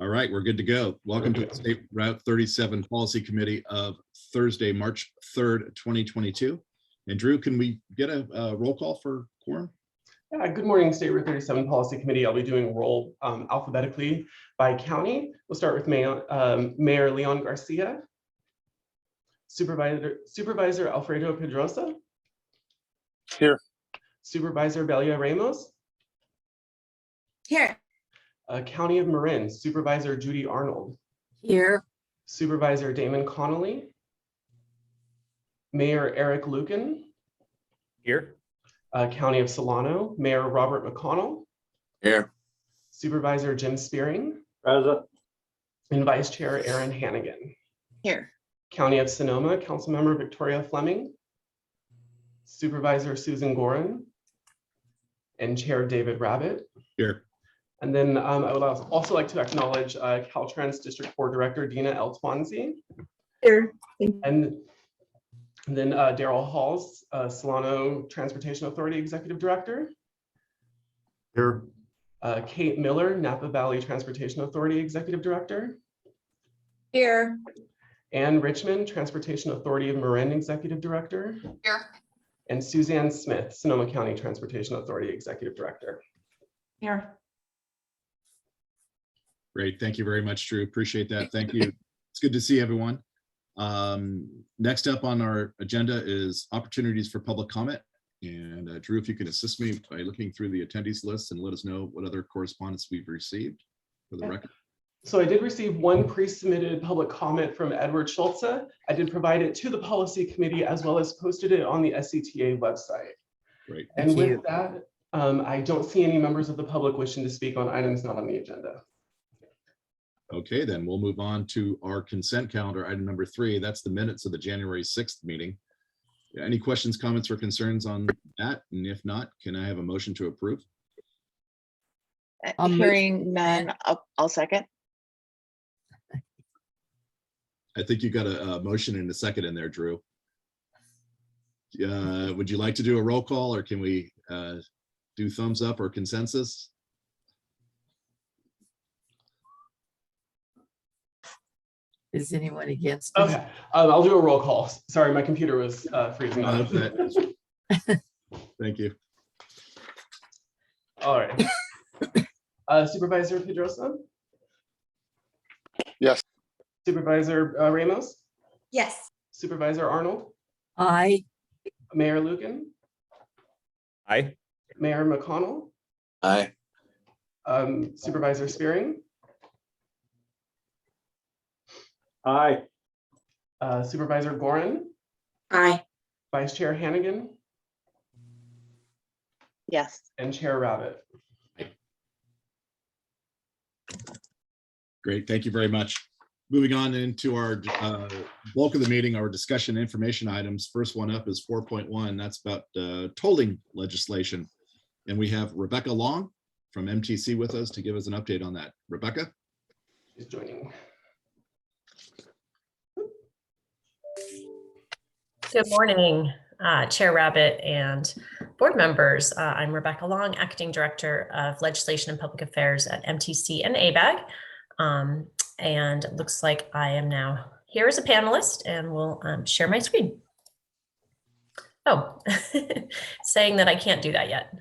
All right, we're good to go. Welcome to the State Route 37 Policy Committee of Thursday, March 3rd, 2022. And Drew, can we get a roll call for quorum? Yeah, good morning, State Route 37 Policy Committee. I'll be doing roll alphabetically by county. We'll start with Mayor Leon Garcia, Supervisor Alfredo Pedrosa. Here. Supervisor Belia Ramos. Here. County of Marin, Supervisor Judy Arnold. Here. Supervisor Damon Connolly. Mayor Eric Lucan. Here. County of Solano, Mayor Robert McConnell. Here. Supervisor Jim Spearing. Present. And Vice Chair Aaron Hannigan. Here. County of Sonoma, Councilmember Victoria Fleming. Supervisor Susan Gorin. And Chair David Rabbit. Here. And then I would also like to acknowledge Caltrans District Board Director Dina El Twanzi. Here. And then Daryl Halls, Solano Transportation Authority Executive Director. Here. Kate Miller, Napa Valley Transportation Authority Executive Director. Here. Ann Richmond, Transportation Authority of Marin Executive Director. Here. And Suzanne Smith, Sonoma County Transportation Authority Executive Director. Here. Great. Thank you very much, Drew. Appreciate that. Thank you. It's good to see everyone. Next up on our agenda is opportunities for public comment. And Drew, if you could assist me by looking through the attendees list and let us know what other correspondence we've received for the record. So I did receive one pre-submitted public comment from Edward Schultze. I did provide it to the policy committee as well as posted it on the SCTA website. Great. And with that, I don't see any members of the public wishing to speak on items not on the agenda. Okay, then we'll move on to our consent calendar, item number 3. That's the minutes of the January 6th meeting. Any questions, comments, or concerns on that? And if not, can I have a motion to approve? Hearing none, I'll second. I think you got a motion and a second in there, Drew. Would you like to do a roll call, or can we do thumbs up or consensus? Is anyone against it? Okay, I'll do a roll call. Sorry, my computer was freezing up. Thank you. All right. Supervisor Pedrosa? Yes. Supervisor Ramos? Yes. Supervisor Arnold? Aye. Mayor Lucan? Aye. Mayor McConnell? Aye. Supervisor Spearing? Aye. Supervisor Gorin? Aye. Vice Chair Hannigan? Yes. And Chair Rabbit. Great, thank you very much. Moving on into our bulk of the meeting, our discussion information items. First one up is 4.1. That's about tolling legislation. And we have Rebecca Long from MTC with us to give us an update on that. Rebecca? She's joining. Good morning, Chair Rabbit and board members. I'm Rebecca Long, Acting Director of Legislation and Public Affairs at MTC and ABAG. And it looks like I am now here as a panelist and will share my screen. Oh, saying that I can't do that yet.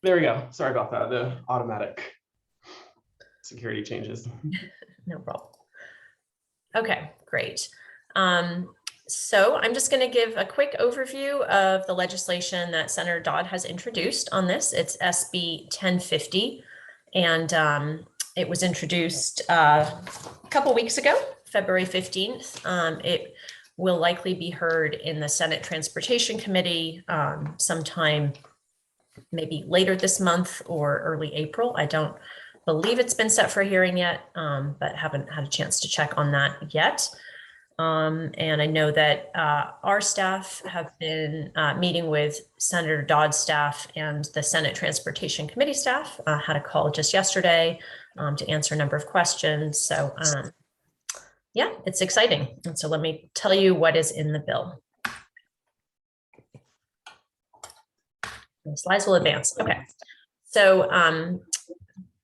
There we go. Sorry about that. The automatic security changes. No problem. Okay, great. So I'm just going to give a quick overview of the legislation that Senator Dodd has introduced on this. It's SB 1050, and it was introduced a couple weeks ago, February 15th. It will likely be heard in the Senate Transportation Committee sometime maybe later this month or early April. I don't believe it's been set for a hearing yet, but haven't had a chance to check on that yet. And I know that our staff have been meeting with Senator Dodd's staff and the Senate Transportation Committee staff. Had a call just yesterday to answer a number of questions. So yeah, it's exciting. And so let me tell you what is in the bill. The slides will advance. Okay. So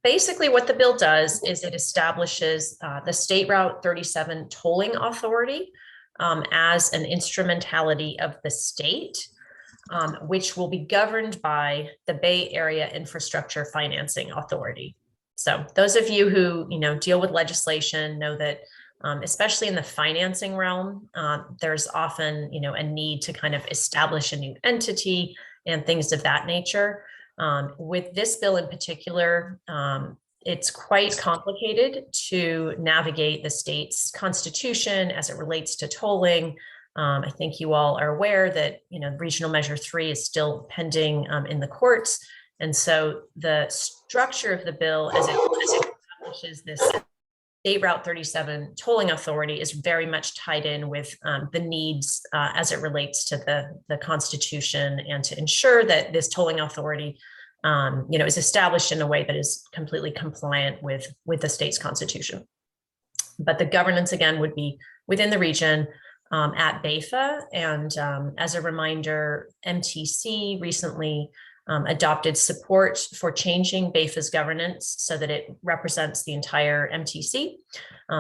basically what the bill does is it establishes the State Route 37 tolling authority as an instrumentality of the state, which will be governed by the Bay Area Infrastructure Financing Authority. So those of you who deal with legislation know that especially in the financing realm, there's often a need to kind of establish a new entity and things of that nature. With this bill in particular, it's quite complicated to navigate the state's constitution as it relates to tolling. I think you all are aware that Regional Measure 3 is still pending in the courts. And so the structure of the bill as it establishes this State Route 37 tolling authority is very much tied in with the needs as it relates to the Constitution, and to ensure that this tolling authority is established in a way that is completely compliant with the state's Constitution. But the governance, again, would be within the region at BAFA. And as a reminder, MTC recently adopted support for changing BAFA's governance so that it represents the entire MTC.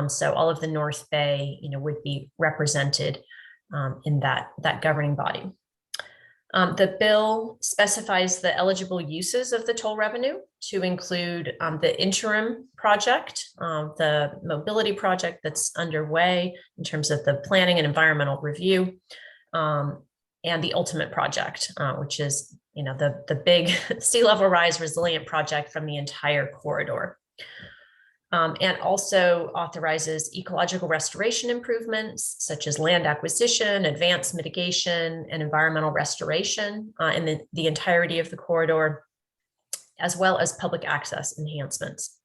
So all of the North Bay, would be represented in that governing body. The bill specifies the eligible uses of the toll revenue to include the interim project, the mobility project that's underway in terms of the planning and environmental review, and the ultimate project, which is the big sea level rise resilient project from the entire corridor. And also authorizes ecological restoration improvements such as land acquisition, advanced mitigation, and environmental restoration in the entirety of the corridor, as well as public access enhancements.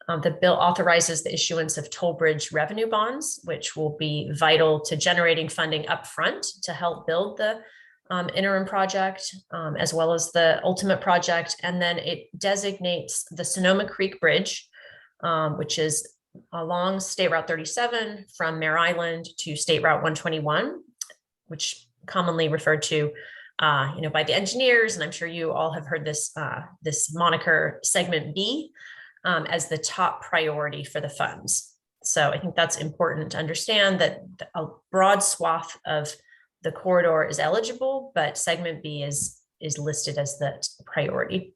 The bill authorizes the issuance of toll bridge revenue bonds, which will be vital to generating funding upfront to help build the interim project, as well as the ultimate project. And then it designates the Sonoma Creek Bridge, which is along State Route 37 from Mare Island to State Route 121, which commonly referred to, by the engineers, and I'm sure you all have heard this moniker, Segment B, as the top priority for the funds. So I think that's important to understand that a broad swath of the corridor is eligible, but Segment B is listed as the priority.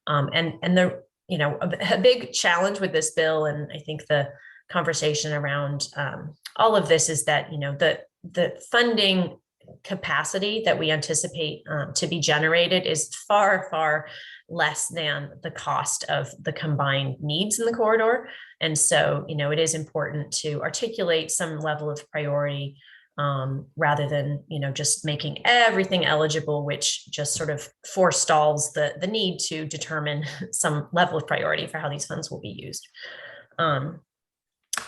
And the a big challenge with this bill, and I think the conversation around all of this is that the funding capacity that we anticipate to be generated is far, far less than the cost of the combined needs in the corridor. And so, it is important to articulate some level of priority rather than, just making everything eligible, which just sort of forestalls the need to determine some level of priority for how these funds will be used.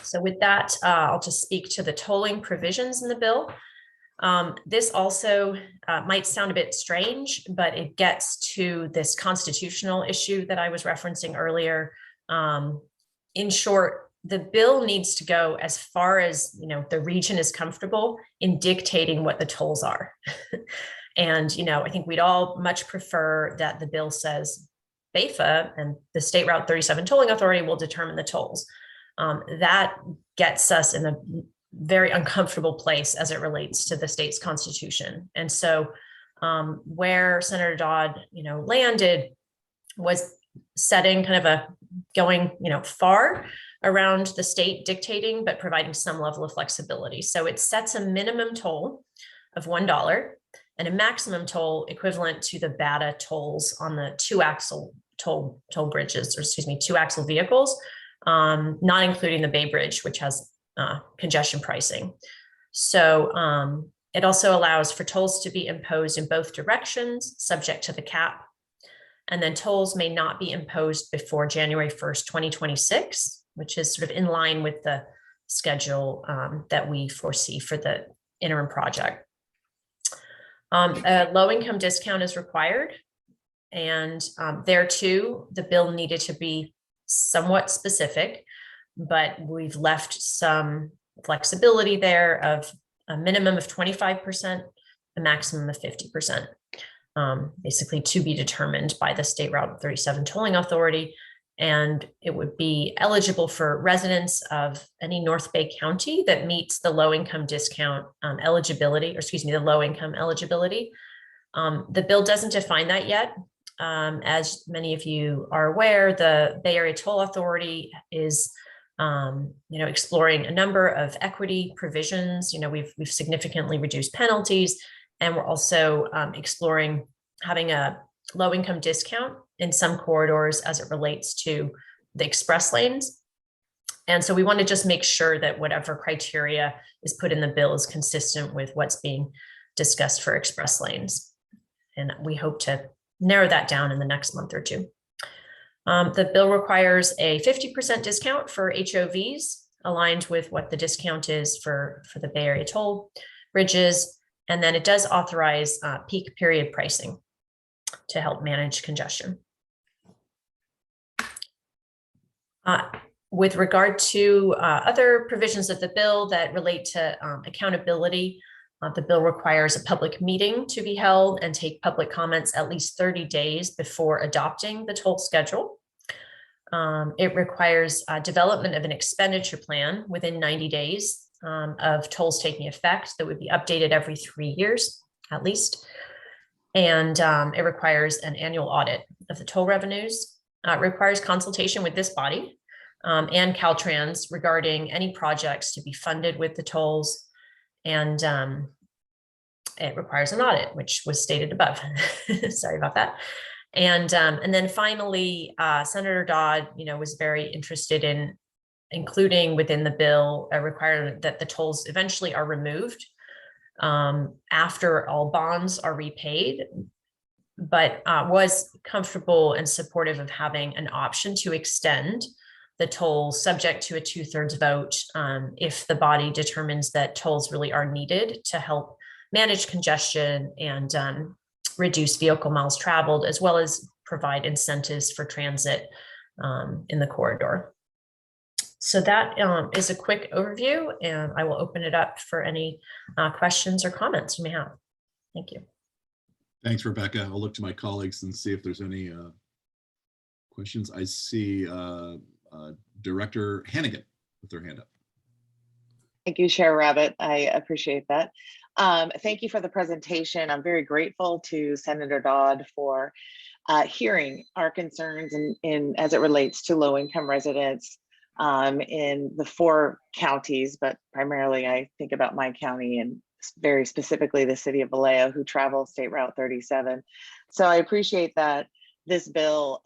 So with that, I'll just speak to the tolling provisions in the bill. This also might sound a bit strange, but it gets to this constitutional issue that I was referencing earlier. In short, the bill needs to go as far as the region is comfortable in dictating what the tolls are. And I think we'd all much prefer that the bill says BAFA and the State Route 37 Tolling Authority will determine the tolls. That gets us in a very uncomfortable place as it relates to the state's constitution. And so where Senator Dodd landed was setting kind of going far around the state dictating, but providing some level of flexibility. So it sets a minimum toll of $1 and a maximum toll equivalent to the BATA tolls on the two-axle toll bridges, or excuse me, two-axle vehicles, not including the Bay Bridge, which has congestion pricing. So it also allows for tolls to be imposed in both directions, subject to the cap. And then tolls may not be imposed before January 1st, 2026, which is sort of in line with the schedule that we foresee for the interim project. A low-income discount is required. And there too, the bill needed to be somewhat specific, but we've left some flexibility there of a minimum of 25%, a maximum of 50%. basically to be determined by the State Route 37 Tolling Authority. And it would be eligible for residents of any North Bay County that meets the low income discount eligibility, or excuse me, the low income eligibility. The bill doesn't define that yet. As many of you are aware, the Bay Area Toll Authority is exploring a number of equity provisions. We've significantly reduced penalties, and we're also exploring having a low income discount in some corridors as it relates to the express lanes. And so we want to just make sure that whatever criteria is put in the bill is consistent with what's being discussed for express lanes. And we hope to narrow that down in the next month or two. The bill requires a 50% discount for HOVs, aligned with what the discount is for the Bay Area toll bridges. And then it does authorize peak period pricing to help manage congestion. With regard to other provisions of the bill that relate to accountability, the bill requires a public meeting to be held and take public comments at least 30 days before adopting the toll schedule. It requires development of an expenditure plan within 90 days of tolls taking effect that would be updated every 3 years at least. And it requires an annual audit of the toll revenues. It requires consultation with this body and Caltrans regarding any projects to be funded with the tolls. And it requires an audit, which was stated above. Sorry about that. And then finally, Senator Dodd, was very interested in including within the bill a requirement that the tolls eventually are removed after all bonds are repaid, but was comfortable and supportive of having an option to extend the tolls subject to a 2/3 vote if the body determines that tolls really are needed to help manage congestion and reduce vehicle miles traveled, as well as provide incentives for transit in the corridor. So that is a quick overview, and I will open it up for any questions or comments you may have. Thank you. Thanks, Rebecca. I'll look to my colleagues and see if there's any questions. I see Director Hannigan with their hand up. Thank you, Chair Rabbit. I appreciate that. Thank you for the presentation. I'm very grateful to Senator Dodd for hearing our concerns in as it relates to low-income residents in the 4 counties, but primarily I think about my county and very specifically the city of Vallejo, who travel State Route 37. So I appreciate that this bill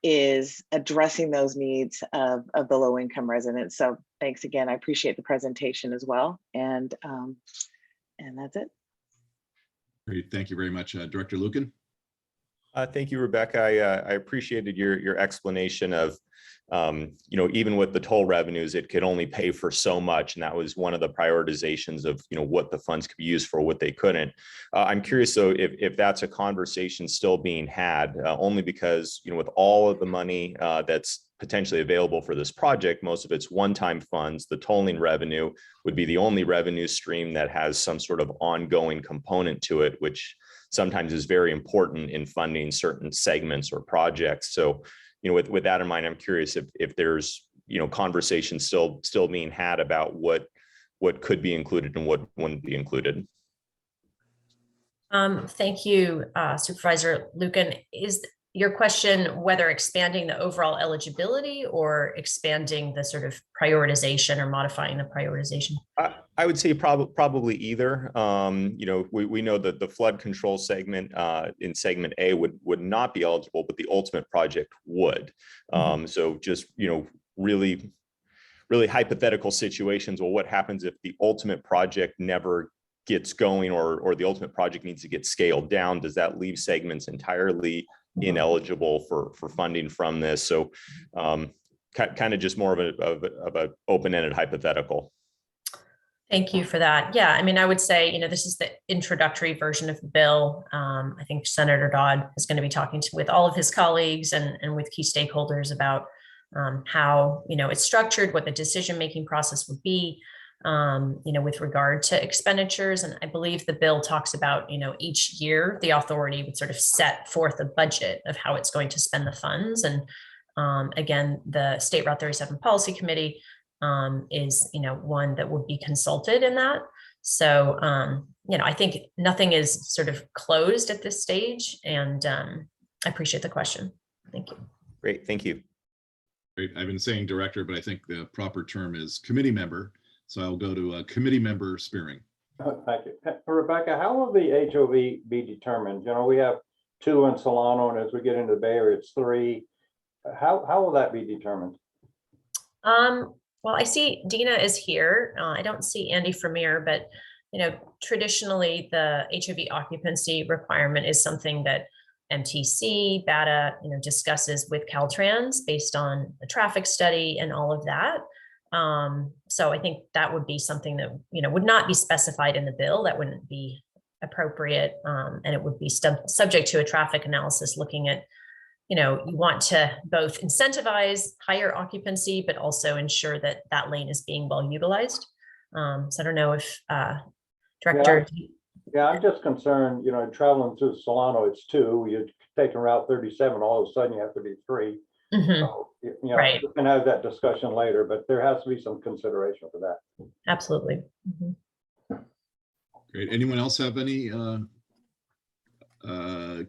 is addressing those needs of the low-income residents. So thanks again. I appreciate the presentation as well. And that's it. Great. Thank you very much, Director Lucan. Thank you, Rebecca. I appreciated your explanation of, even with the toll revenues, it could only pay for so much. And that was one of the prioritizations of, what the funds could be used for, what they couldn't. I'm curious, though, if that's a conversation still being had, only because, with all of the money that's potentially available for this project, most of it's one-time funds. The tolling revenue would be the only revenue stream that has some sort of ongoing component to it, which sometimes is very important in funding certain segments or projects. So, with that in mind, I'm curious if there's, conversation still being had about what could be included and what wouldn't be included. Thank you, Supervisor Lucan. Is your question whether expanding the overall eligibility or expanding the sort of prioritization or modifying the prioritization? I would say probably either. We know that the flood control segment in segment A would not be eligible, but the ultimate project would. So just, really hypothetical situations. Well, what happens if the ultimate project never gets going or the ultimate project needs to get scaled down? Does that leave segments entirely ineligible for funding from this? So kind of just more of a open-ended hypothetical. Thank you for that. Yeah, I would say, this is the introductory version of the bill. I think Senator Dodd is going to be talking with all of his colleagues and with key stakeholders about how, it's structured, what the decision-making process would be. with regard to expenditures. And I believe the bill talks about, each year the authority would sort of set forth a budget of how it's going to spend the funds. And again, the State Route 37 Policy Committee is, one that would be consulted in that. So, I think nothing is sort of closed at this stage, and I appreciate the question. Thank you. Great, thank you. Great. I've been saying director, but I think the proper term is committee member. So I'll go to committee member Spearing. Thank you. Rebecca, how will the HOV be determined? We have 2 in Solano, and as we get into the Bay Area, it's 3. How will that be determined? Well, I see Dina is here. I don't see Andy Vermeer, but traditionally the HOV occupancy requirement is something that MTC, BATA, discusses with Caltrans based on the traffic study and all of that. So I think that would be something that, would not be specified in the bill. That wouldn't be appropriate. And it would be subject to a traffic analysis looking at, you want to both incentivize higher occupancy, but also ensure that that lane is being well utilized. So I don't know if Director. Yeah, I'm just concerned, traveling through Solano, it's 2, you're taking Route 37, all of a sudden you have to be 3. Mhm. So, Right. we can have that discussion later, but there has to be some consideration for that. Absolutely. Mhm. Great. Anyone else have any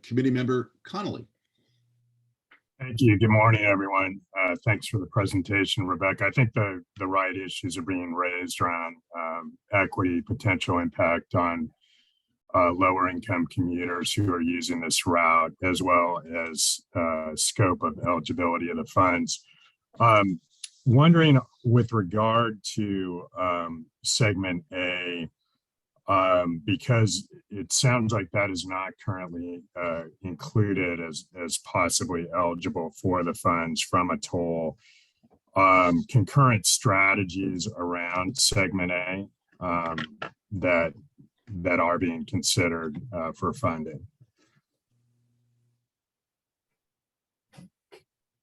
committee member Connolly? Thank you. Good morning, everyone. Thanks for the presentation, Rebecca. I think the right issues are being raised around equity, potential impact on lower income commuters who are using this route, as well as scope of eligibility of the funds. Wondering with regard to segment A, because it sounds like that is not currently included as possibly eligible for the funds from a toll. Concurrent strategies around segment A that are being considered for funding.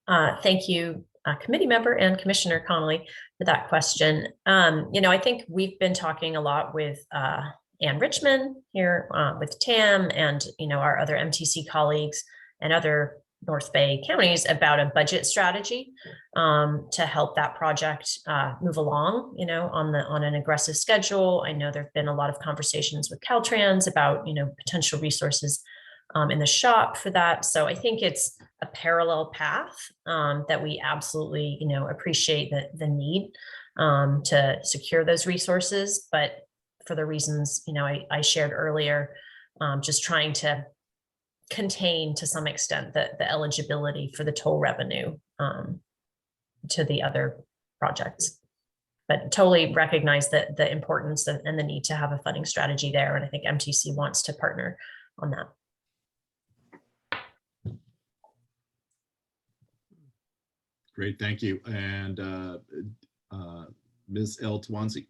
Thank you, committee member and Commissioner Connolly, for that question. I think we've been talking a lot with Ann Richmond here, with TAM and our other MTC colleagues and other North Bay counties about a budget strategy to help that project move along, on an aggressive schedule. I know there've been a lot of conversations with Caltrans about potential resources in the SHOPP for that. So I think it's a parallel path that we absolutely, appreciate the need to secure those resources. But for the reasons, I shared earlier, just trying to contain to some extent the eligibility for the toll revenue to the other projects. But totally recognize that the importance and the need to have a funding strategy there. And I think MTC wants to partner on that. Great, thank you. And Ms. El Tawanzi.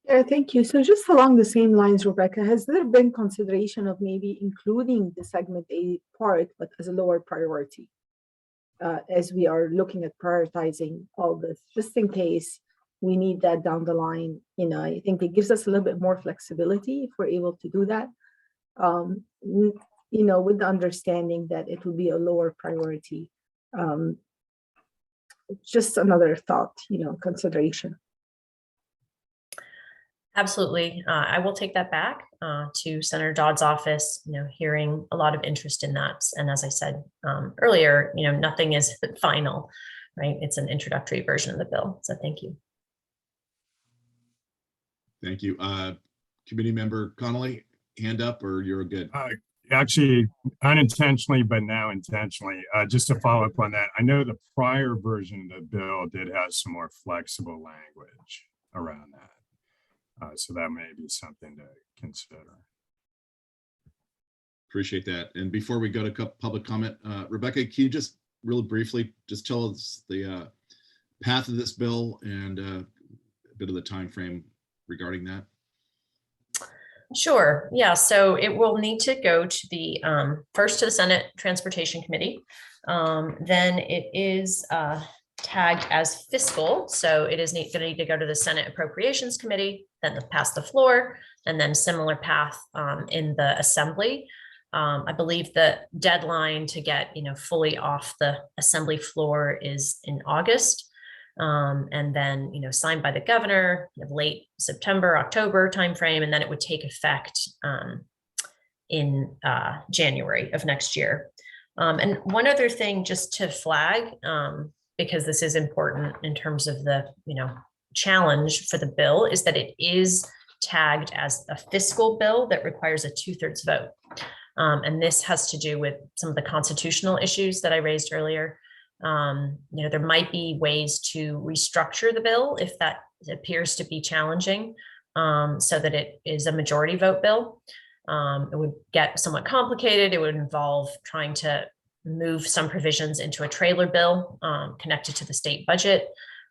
Yeah, thank you. So just along the same lines, Rebecca, has there been consideration of maybe including the segment A part, but as a lower priority, as we are looking at prioritizing all this, just in case we need that down the line? I think it gives us a little bit more flexibility if we're able to do that, with the understanding that it will be a lower priority. Just another thought, consideration. Absolutely. I will take that back to Senator Dodd's office, hearing a lot of interest in that. And as I said earlier, nothing is final, right? It's an introductory version of the bill. So thank you. Thank you. Committee member Connolly, hand up or you're good? Actually, unintentionally, but now intentionally, just to follow up on that, I know the prior version of the bill did have some more flexible language around that. So that may be something to consider. Appreciate that. And before we go to public comment, Rebecca, can you just really briefly just tell us the path of this bill and a bit of the time frame regarding that? Sure. Yeah. So it will need to go to the first to the Senate Transportation Committee. Then it is tagged as fiscal. So it is going to need to go to the Senate Appropriations Committee, then pass the floor, and then similar path in the Assembly. I believe the deadline to get, fully off the Assembly floor is in August. And then, signed by the governor late September, October timeframe, and then it would take effect in January of next year. And one other thing just to flag, because this is important in terms of the, challenge for the bill, is that it is tagged as a fiscal bill that requires a 2/3 vote. And this has to do with some of the constitutional issues that I raised earlier. There might be ways to restructure the bill if that appears to be challenging, so that it is a majority vote bill. It would get somewhat complicated. It would involve trying to move some provisions into a trailer bill connected to the state budget.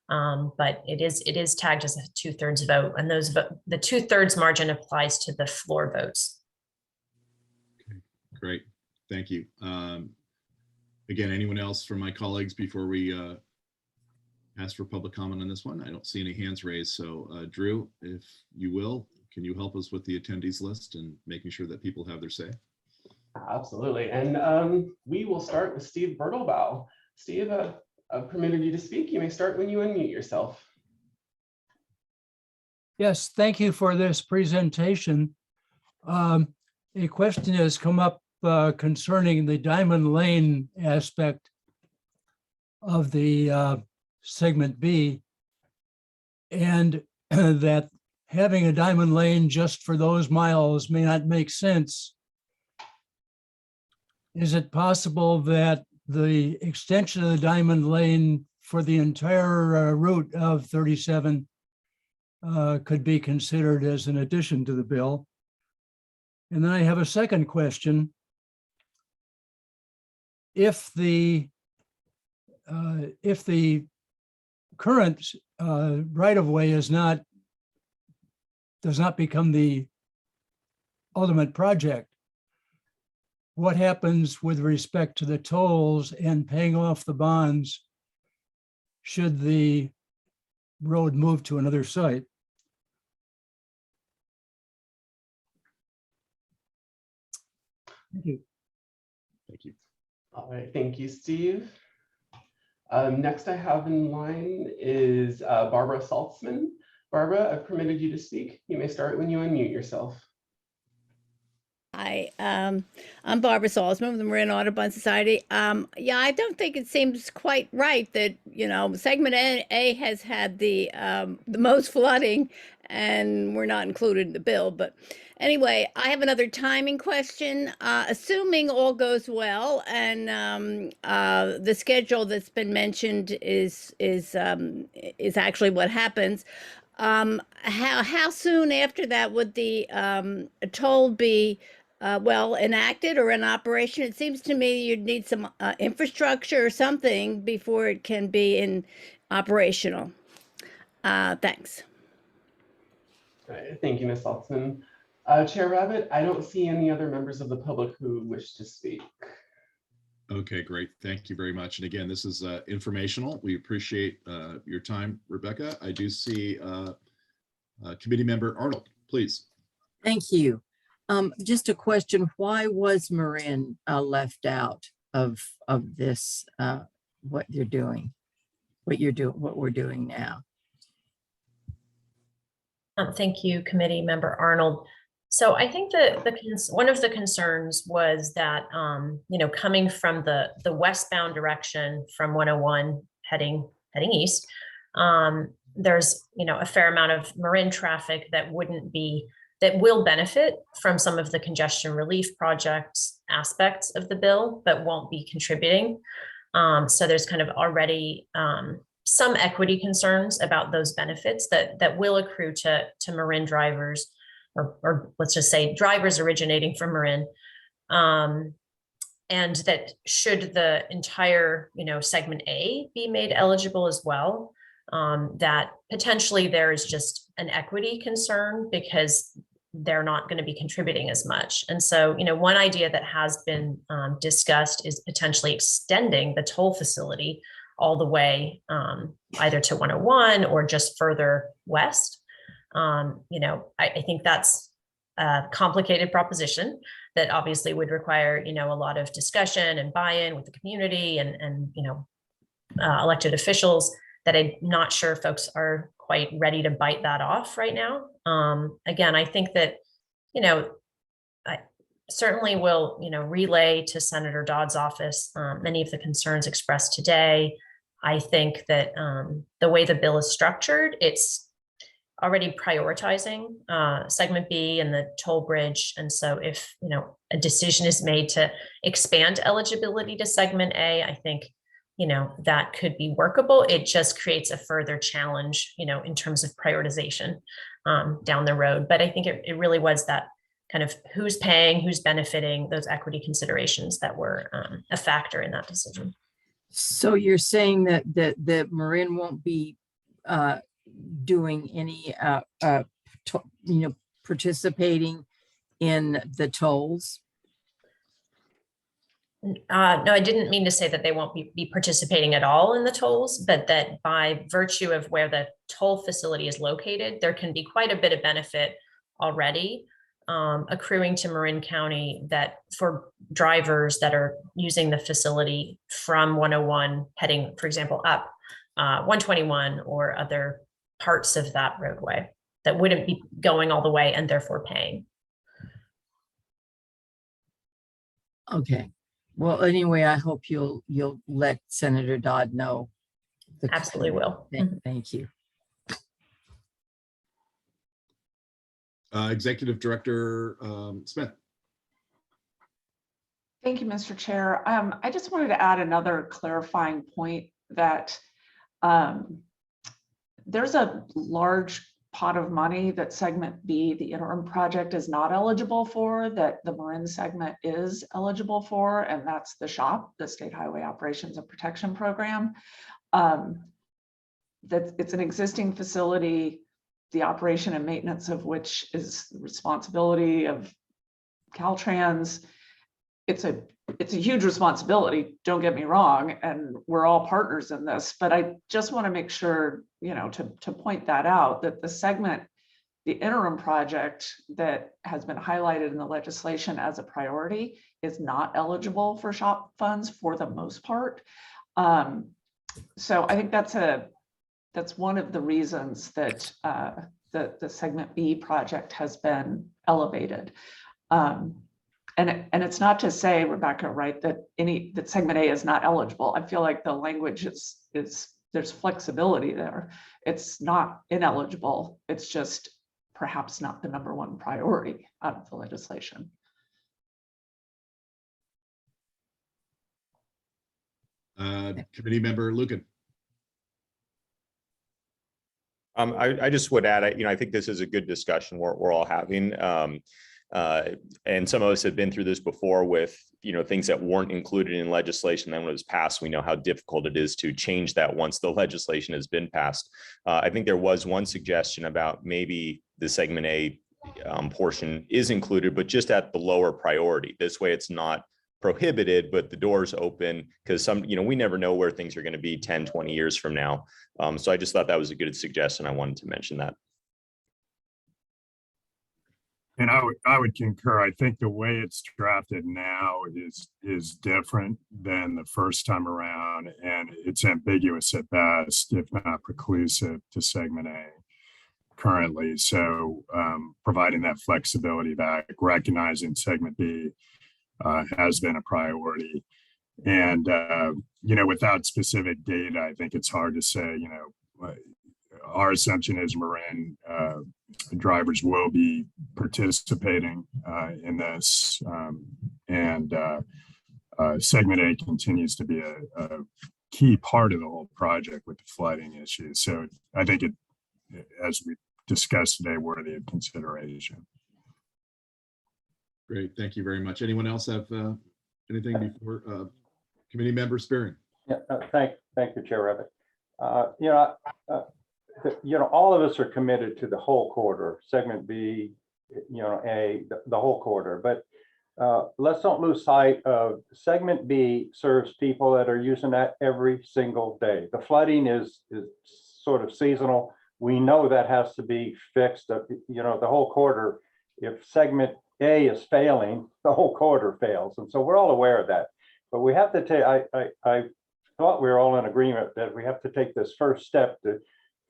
But it is tagged as a 2/3 vote, and the 2/3 margin applies to the floor votes. Okay, great, thank you. Again, anyone else from my colleagues before we ask for public comment on this one? I don't see any hands raised. So Drew, if you will, can you help us with the attendees list and making sure that people have their say? Absolutely. And we will start with Steve Bertelbaugh. Steve, I've permitted you to speak. You may start when you unmute yourself. Yes, thank you for this presentation. A question has come up concerning the Diamond Lane aspect of the segment B, and that having a Diamond Lane just for those miles may not make sense. Is it possible that the extension of the Diamond Lane for the entire route of 37 could be considered as an addition to the bill? And then I have a second question. If the current right-of-way does not become the ultimate project, what happens with respect to the tolls and paying off the bonds should the road move to another site? Thank you. Thank you. All right, thank you, Steve. Next I have in line is Barbara Saltzman. Barbara, I've permitted you to speak. You may start when you unmute yourself. Hi, I'm Barbara Salzman with the Marin Audubon Society. Yeah, I don't think it seems quite right that, segment A has had the most flooding and we're not included in the bill. But anyway, I have another timing question. Assuming all goes well and the schedule that's been mentioned is actually what happens, how soon after that would the toll be enacted or in operation? It seems to me you'd need some infrastructure or something before it can be operational. Thanks. All right, thank you, Ms. Saltzman. Chair Rabbit, I don't see any other members of the public who wish to speak. Okay, great. Thank you very much. And again, this is informational. We appreciate your time, Rebecca. I do see Committee Member Arnold, please. Thank you. Just a question, why was Marin left out of this, what we're doing now? Thank you, Committee Member Arnold. So I think that one of the concerns was that, coming from the westbound direction from 101 heading east, there's, a fair amount of Marin traffic that will benefit from some of the congestion relief projects aspects of the bill, but won't be contributing. So there's kind of already some equity concerns about those benefits that will accrue to Marin drivers, or let's just say drivers originating from Marin. And that should the entire, segment A be made eligible as well, that potentially there is just an equity concern because they're not going to be contributing as much. And so, one idea that has been discussed is potentially extending the toll facility all the way either to 101 or just further west. I think that's a complicated proposition that obviously would require, a lot of discussion and buy-in with the community and elected officials that I'm not sure folks are quite ready to bite that off right now. Again, I think that, I certainly will, relay to Senator Dodd's office many of the concerns expressed today. I think that the way the bill is structured, it's already prioritizing segment B and the toll bridge. And so if, a decision is made to expand eligibility to segment A, I think, that could be workable. It just creates a further challenge, in terms of prioritization down the road. But I think it really was that kind of who's paying, who's benefiting, those equity considerations that were a factor in that decision. So you're saying that Marin won't be doing any, participating in the tolls? No, I didn't mean to say that they won't be participating at all in the tolls, but that by virtue of where the toll facility is located, there can be quite a bit of benefit already accruing to Marin County that for drivers that are using the facility from 101 heading, for example, up 121 or other parts of that roadway that wouldn't be going all the way and therefore paying. Okay. Well, anyway, I hope you'll let Senator Dodd know. Absolutely will. Thank you. Executive Director Smith. Thank you, Mr. Chair. I just wanted to add another clarifying point that there's a large pot of money that segment B, the interim project, is not eligible for, that the Marin segment is eligible for, and that's the SHOPP, the State Highway Operations and Protection Program. That it's an existing facility, the operation and maintenance of which is the responsibility of Caltrans. It's a huge responsibility, don't get me wrong, and we're all partners in this, but I just want to make sure, to point that out, that the segment, the interim project that has been highlighted in the legislation as a priority is not eligible for SHOPP funds for the most part. So I think that's one of the reasons that the segment B project has been elevated. And it's not to say, Rebecca, right, that segment A is not eligible. I feel like the language is there's flexibility there. It's not ineligible. It's just perhaps not the #1 priority out of the legislation. Committee Member Lucan. I just would add, I think this is a good discussion we're all having. And some of us have been through this before with, things that weren't included in legislation. Then when it was passed, we know how difficult it is to change that once the legislation has been passed. I think there was one suggestion about maybe the segment A portion is included, but just at the lower priority. This way it's not prohibited, but the door's open because we never know where things are going to be 10, 20 years from now. So I just thought that was a good suggestion. I wanted to mention that. And I would concur. I think the way it's drafted now is different than the first time around, and it's ambiguous at best, if not preclusive to segment A currently. So providing that flexibility back, recognizing segment B has been a priority. And, without specific data, I think it's hard to say, our assumption is Marin drivers will be participating in this, and segment A continues to be a key part of the whole project with the flooding issues. So I think it, as we discussed today, worthy of consideration. Great, thank you very much. Anyone else have anything before Committee Member Spearing? Yeah, thank you, Chair Rabbit. All of us are committed to the whole corridor, segment B, A, the whole corridor. But let's don't lose sight of segment B serves people that are using that every single day. The flooding is sort of seasonal. We know that has to be fixed. You know, the whole quarter, if segment A is failing, the whole quarter fails. And so we're all aware of that. But we have to take, I thought we were all in agreement that we have to take this first step to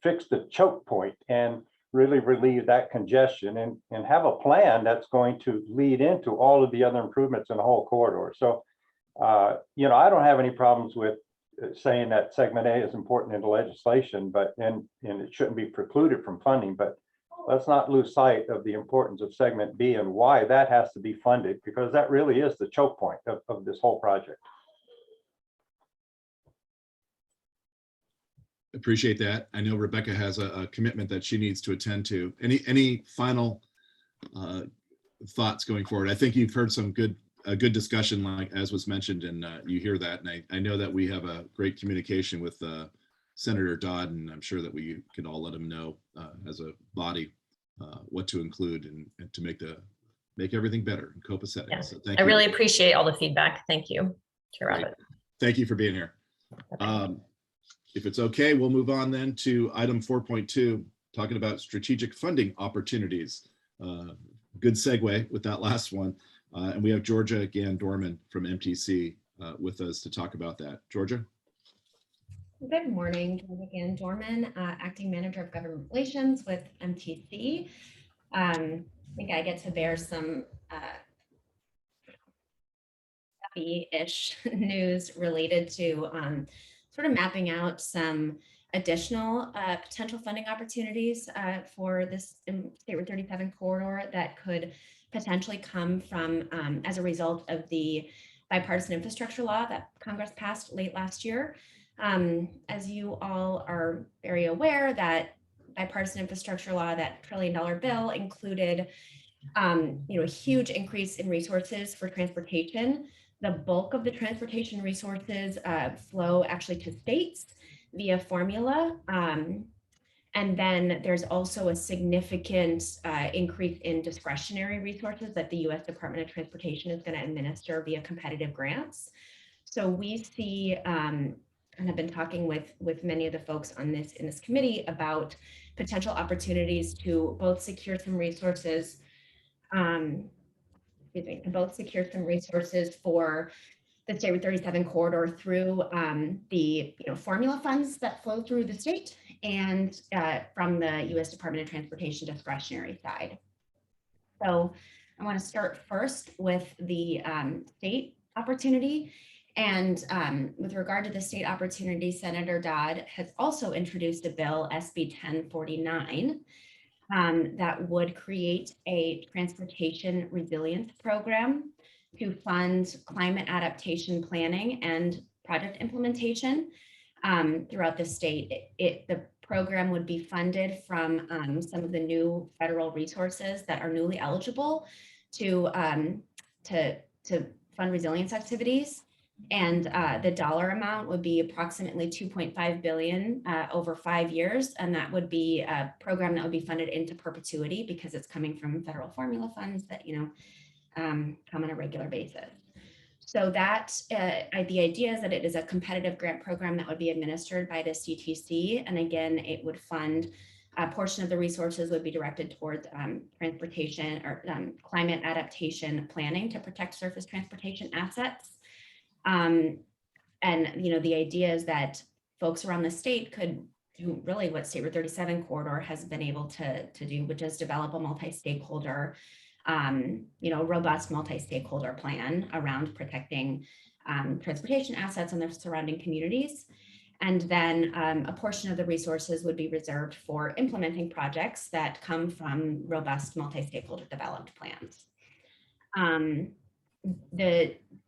fix the choke point and really relieve that congestion and have a plan that's going to lead into all of the other improvements in the whole corridor. So, you know, I don't have any problems with saying that segment A is important in the legislation, but and it shouldn't be precluded from funding, but let's not lose sight of the importance of segment B and why that has to be funded, because that really is the choke point of this whole project. Appreciate that. I know Rebecca has a commitment that she needs to attend to. Any final thoughts going forward? I think you've heard some good discussion, like as was mentioned, and you hear that. And I know that we have a great communication with Senator Dodd, and I'm sure that we can all let him know as a body what to include and to make everything better in copacetic. Yeah. So thank I you. really appreciate all the feedback. Thank you, Chair Rabbit. Thank you for being here. If it's okay, we'll move on then to item 4.2, talking about strategic funding opportunities. Good segue with that last one. And we have Georgia Gann-Dorman from MTC with us to talk about that. Georgia? Good morning, Georgia Gann-Dorman, Acting Manager of Government Relations with MTC. I think I get to bear some happy-ish news related to sort of mapping out some additional potential funding opportunities for this State Route 37 corridor that could potentially come from as a result of the bipartisan infrastructure law that Congress passed late last year. As you all are very aware, that bipartisan infrastructure law, that $1 trillion bill, included a huge increase in resources for transportation. The bulk of the transportation resources flow actually to states via formula. And then there's also a significant increase in discretionary resources that the U.S. Department of Transportation is going to administer via competitive grants. So we see, and I've been talking with many of the folks on this in this committee about potential opportunities to both secure some resources for the State Route 37 corridor through the formula funds that flow through the state and from the U.S. Department of Transportation discretionary side. So I want to start first with the state opportunity. And with regard to the state opportunity, Senator Dodd has also introduced a bill, SB 1049, that would create a transportation resilience program to fund climate adaptation planning and project implementation throughout the state. The program would be funded from some of the new federal resources that are newly eligible to fund resilience activities. And the dollar amount would be approximately $2.5 billion over 5 years. And that would be a program that would be funded into perpetuity because it's coming from federal formula funds that, come on a regular basis. So that the idea is that it is a competitive grant program that would be administered by the CTC. And again, it would fund a portion of the resources would be directed towards transportation or climate adaptation planning to protect surface transportation assets. And the idea is that folks around the state could do really what State Route 37 corridor has been able to do, which is develop a multi-stakeholder, robust multi-stakeholder plan around protecting transportation assets and their surrounding communities. And then a portion of the resources would be reserved for implementing projects that come from robust multi-stakeholder developed plans.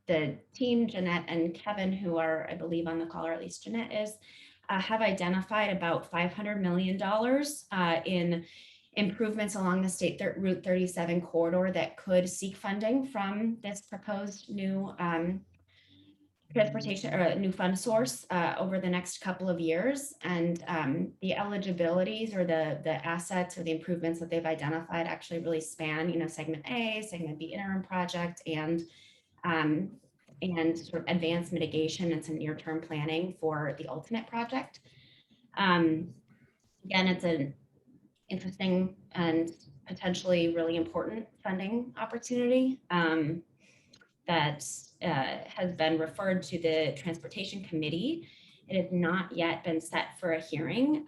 The team, Jeanette and Kevin, who are, I believe, on the call, or at least Jeanette is, have identified about $500 million in improvements along the State Route 37 corridor that could seek funding from this proposed new transportation or a new fund source over the next couple of years. And the eligibilities or the assets or the improvements that they've identified actually really span, segment A, segment B interim project, and sort of advanced mitigation and some near-term planning for the ultimate project. Again, it's an interesting and potentially really important funding opportunity that has been referred to the Transportation Committee. It has not yet been set for a hearing,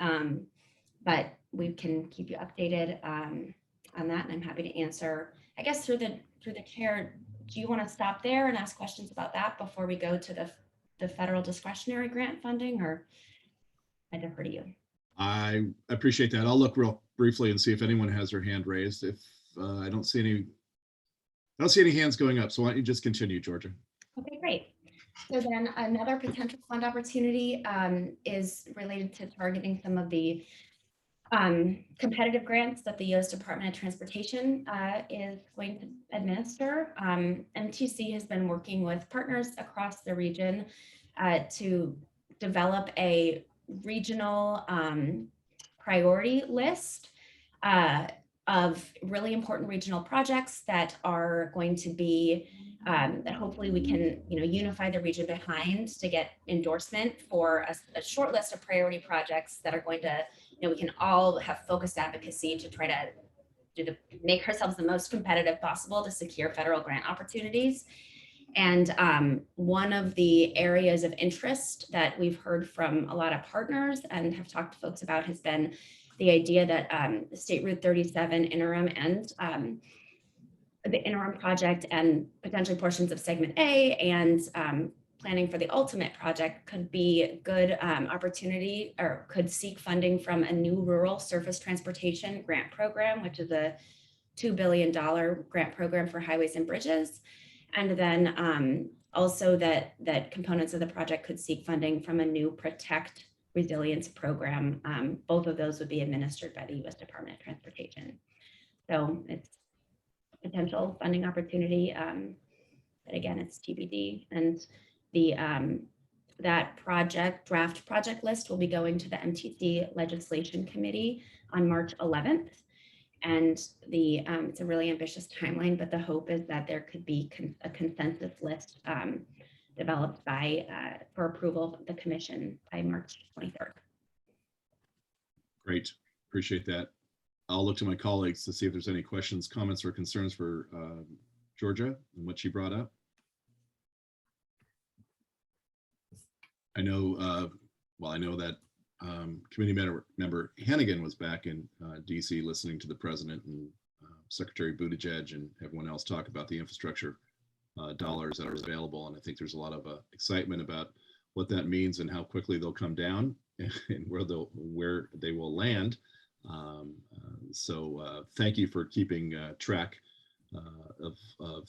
but we can keep you updated on that, and I'm happy to answer. I guess through the chair, do you want to stop there and ask questions about that before we go to the federal discretionary grant funding, or I defer to you? I appreciate that. I'll look real briefly and see if anyone has their hand raised. If I don't see any hands going up, so why don't you just continue, Georgia? Okay, great. So then another potential fund opportunity is related to targeting some of the competitive grants that the U.S. Department of Transportation is going to administer. MTC has been working with partners across the region to develop a regional priority list of really important regional projects that are going to be that hopefully we can unify the region behind to get endorsement for a short list of priority projects that are going to we can all have focused advocacy to try to make ourselves the most competitive possible to secure federal grant opportunities. And one of the areas of interest that we've heard from a lot of partners and have talked to folks about has been the idea that State Route 37 interim and the interim project and potentially portions of segment A and planning for the ultimate project could be a good opportunity, or could seek funding from a new rural surface transportation grant program, which is a $2 billion grant program for highways and bridges. And then also that components of the project could seek funding from a new Protect Resilience program. Both of those would be administered by the U.S. Department of Transportation. So it's a potential funding opportunity, but again, it's TBD. And the that draft project list will be going to the MTC Legislation Committee on March 11th. And it's a really ambitious timeline, but the hope is that there could be a consensus list developed for approval of the commission by March 23rd. Great, appreciate that. I'll look to my colleagues to see if there's any questions, comments, or concerns for Georgia and what she brought up. I know, I know that committee member Hannigan was back in DC listening to the president and Secretary Buttigieg and everyone else talk about the infrastructure dollars that are available. And I think there's a lot of excitement about what that means and how quickly they'll come down and where they will land. So thank you for keeping track of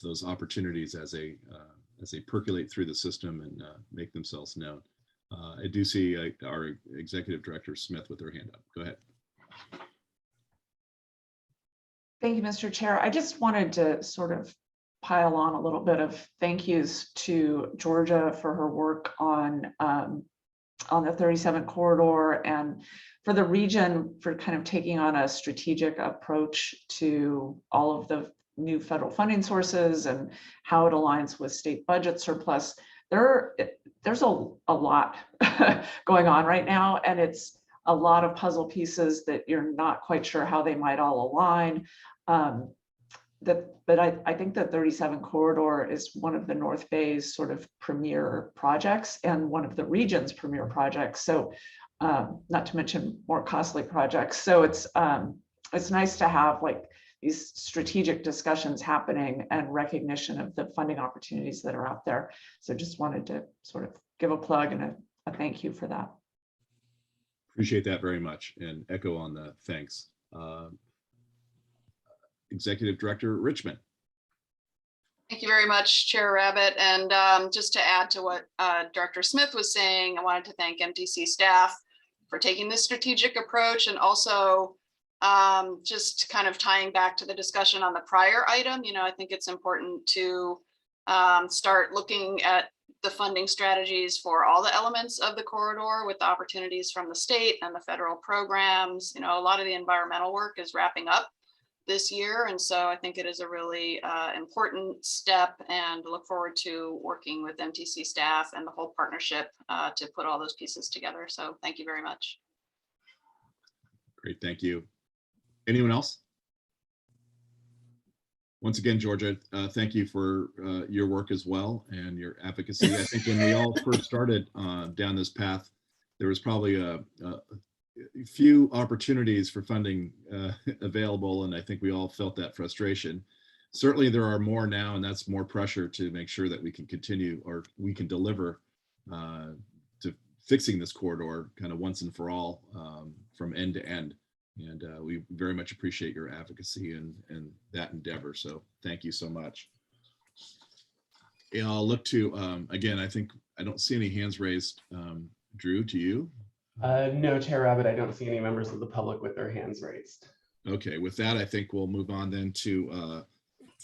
those opportunities as they percolate through the system and make themselves known. I do see our Executive Director Smith with her hand up. Go ahead. Thank you, Mr. Chair. I just wanted to sort of pile on a little bit of thank yous to Georgia for her work on the 37 corridor, and for the region for kind of taking on a strategic approach to all of the new federal funding sources and how it aligns with state budget surplus. There's a lot going on right now, and it's a lot of puzzle pieces that you're not quite sure how they might all align. But I think the 37 corridor is one of the North Bay's sort of premier projects and one of the region's premier projects. So not to mention more costly projects. So it's nice to have like these strategic discussions happening and recognition of the funding opportunities that are out there. So just wanted to sort of give a plug and a thank you for that. Appreciate that very much and echo on the thanks. Executive Director Richmond. Thank you very much, Chair Rabbit. And just to add to what Director Smith was saying, I wanted to thank MTC staff for taking this strategic approach, and also just kind of tying back to the discussion on the prior item. I think it's important to start looking at the funding strategies for all the elements of the corridor with the opportunities from the state and the federal programs. You know, a lot of the environmental work is wrapping up this year. And so I think it is a really important step, and look forward to working with MTC staff and the whole partnership to put all those pieces together. So thank you very much. Great, thank you. Anyone else? Once again, Georgia, thank you for your work as well and your advocacy. I think when we all first started down this path, there was probably a few opportunities for funding available, and I think we all felt that frustration. Certainly there are more now, and that's more pressure to make sure that we can continue, or we can deliver to fixing this corridor kind of once and for all, from end to end. And we very much appreciate your advocacy and that endeavor. So thank you so much. And I'll look to, again, I don't see any hands raised. Drew, to you? No, Chair Rabbit, I don't see any members of the public with their hands raised. Okay, with that, I think we'll move on then to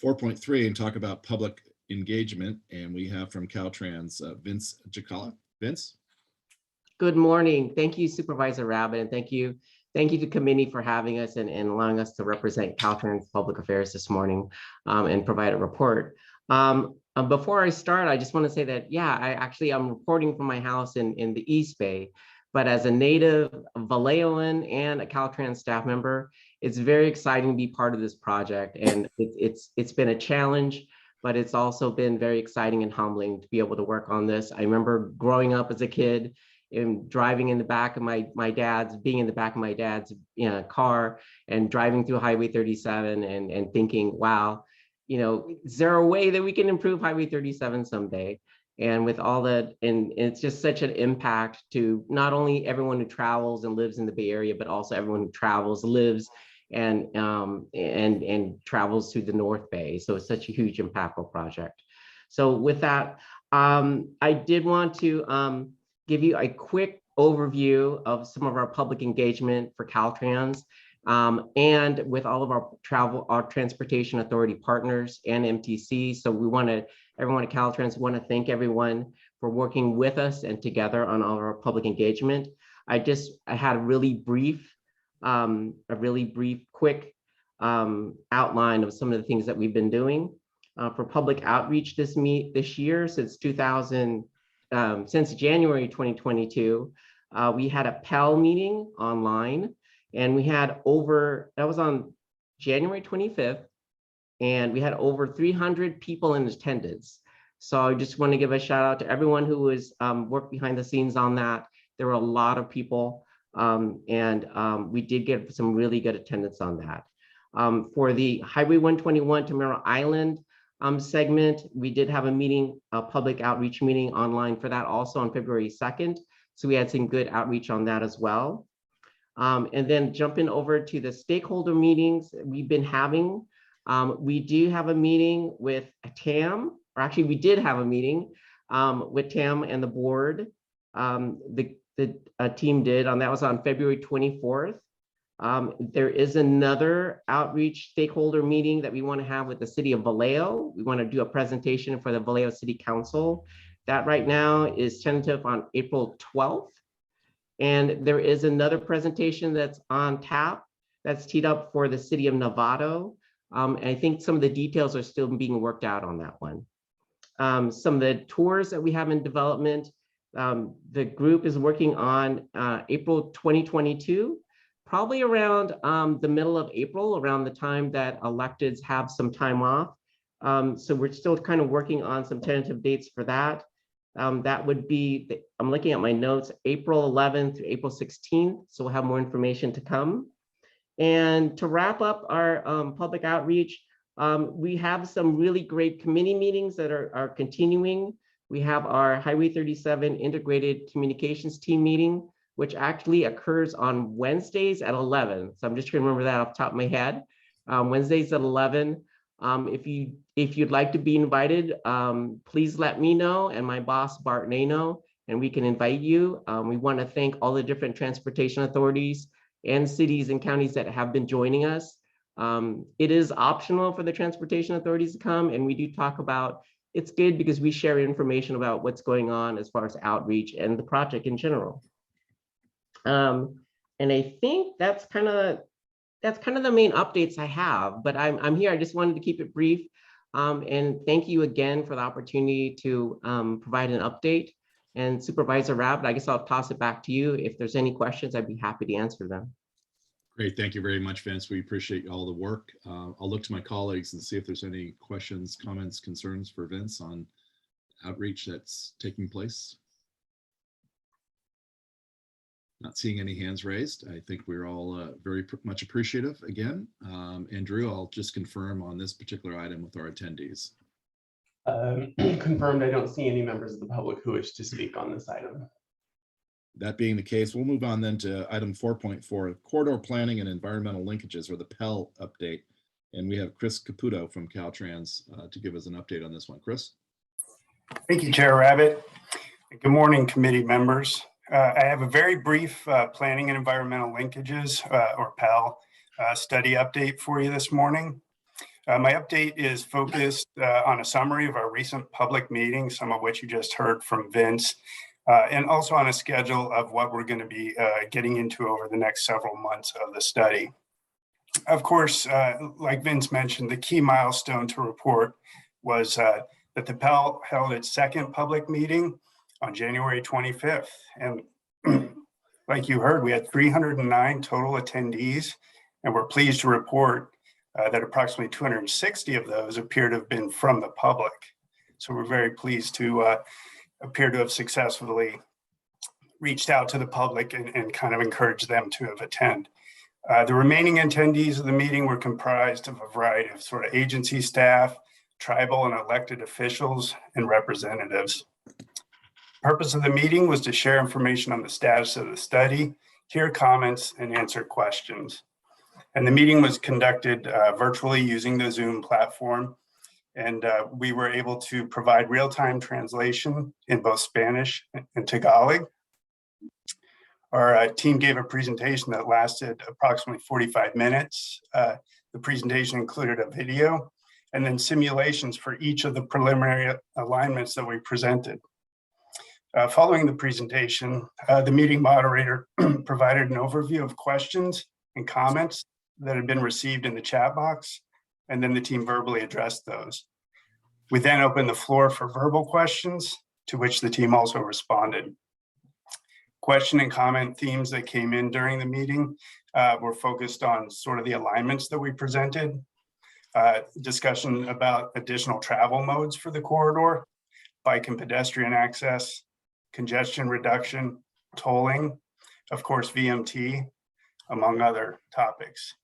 4.3 and talk about public engagement. And we have from Caltrans, Vince Giacala. Vince? Good morning. Thank you, Supervisor Rabbit, and thank you to committee for having us and allowing us to represent Caltrans Public Affairs this morning and provide a report. Before I start, I just want to say that, yeah, I'm reporting from my house in the East Bay, but as a native Vallejoan and a Caltrans staff member, it's very exciting to be part of this project. And it's been a challenge, but it's also been very exciting and humbling to be able to work on this. I remember growing up as a kid and driving in the back of being in the back of my dad's car and driving through Highway 37 and thinking, wow, is there a way that we can improve Highway 37 someday? And with all that, and it's just such an impact to not only everyone who travels and lives in the Bay Area, but also everyone who travels, lives, and travels to the North Bay. So it's such a huge, impactful project. So with that, I did want to give you a quick overview of some of our public engagement for Caltrans, and with all of our transportation authority partners and MTC. So everyone at Caltrans want to thank everyone for working with us and together on all of our public engagement. I had a really brief, quick outline of some of the things that we've been doing for public outreach this year. Since January 2022, we had a Pell meeting online, and we had that was on January 25th, and we had over 300 people in attendance. So I just want to give a shout out to everyone who was worked behind the scenes on that. There were a lot of people, and we did get some really good attendance on that. For the Highway 121 to Mare Island segment, we did have a public outreach meeting online for that also on February 2nd. So we had some good outreach on that as well. And then jumping over to the stakeholder meetings we've been having. We do have a meeting with TAM, or actually we did have a meeting with TAM and the board. The team did, that was on February 24th. There is another outreach stakeholder meeting that we want to have with the city of Vallejo. We want to do a presentation for the Vallejo City Council. That right now is tentative on April 12th. And there is another presentation that's on tap that's teed up for the city of Novato. And I think some of the details are still being worked out on that one. Some of the tours that we have in development, the group is working on April 2022, probably around the middle of April, around the time that electeds have some time off. So we're still kind of working on some tentative dates for that. That would be, I'm looking at my notes, April 11th through April 16th. So we'll have more information to come. And to wrap up our public outreach, we have some really great committee meetings that are continuing. We have our Highway 37 Integrated Communications Team meeting, which actually occurs on Wednesdays at 11. So I'm just gonna remember that off the top of my head. Wednesdays at 11. If you'd like to be invited, please let me know and my boss Bart know, and we can invite you. We want to thank all the different transportation authorities and cities and counties that have been joining us. It is optional for the transportation authorities to come, and we do talk about it's good because we share information about what's going on as far as outreach and the project in general. And I think that's kind of the main updates I have, but I'm here. I just wanted to keep it brief. And thank you again for the opportunity to provide an update. And Supervisor Rabbit, I guess I'll toss it back to you. If there's any questions, I'd be happy to answer them. Great. Thank you very much, Vince. We appreciate all the work. I'll look to my colleagues and see if there's any questions, comments, concerns for Vince on outreach that's taking place. Not seeing any hands raised. I think we're all very much appreciative again. And Drew, I'll just confirm on this particular item with our attendees. Confirmed, I don't see any members of the public who wish to speak on this item. That being the case, we'll move on then to item 4.4, corridor planning and environmental linkages, or the PEL update. And we have Chris Caputo from Caltrans to give us an update on this one. Chris? Thank you, Chair Rabbit. Good morning, committee members. I have a very brief planning and environmental linkages, or PEL, study update for you this morning. My update is focused on a summary of our recent public meetings, some of which you just heard from Vince, and also on a schedule of what we're going to be getting into over the next several months of the study. Of course, like Vince mentioned, the key milestone to report was that the PEL held its second public meeting on January 25th. And like you heard, we had 309 total attendees, and we're pleased to report that approximately 260 of those appear to have been from the public. So we're very pleased to appear to have successfully reached out to the public and kind of encouraged them to have attend. The remaining attendees of the meeting were comprised of a variety of sort of agency staff, tribal and elected officials, and representatives. Purpose of the meeting was to share information on the status of the study, hear comments, and answer questions. And the meeting was conducted virtually using the Zoom platform. And we were able to provide real-time translation in both Spanish and Tagalog. Our team gave a presentation that lasted approximately 45 minutes. The presentation included a video and then simulations for each of the preliminary alignments that we presented. Following the presentation, the meeting moderator provided an overview of questions and comments that had been received in the chat box, and then the team verbally addressed those. We then opened the floor for verbal questions, to which the team also responded. Question and comment themes that came in during the meeting were focused on sort of the alignments that we presented, discussion about additional travel modes for the corridor, bike and pedestrian access, congestion reduction, tolling, of course, VMT, among other topics.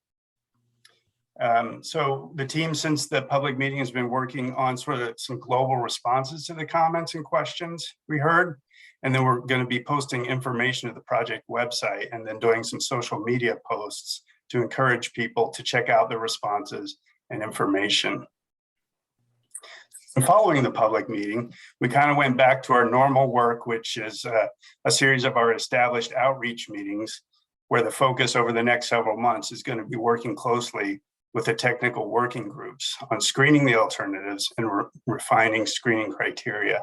So the team, since the public meeting, has been working on sort of some global responses to the comments and questions we heard. And then we're going to be posting information to the project website and then doing some social media posts to encourage people to check out the responses and information. And following the public meeting, we kind of went back to our normal work, which is a series of our established outreach meetings, where the focus over the next several months is going to be working closely with the technical working groups on screening the alternatives and refining screening criteria.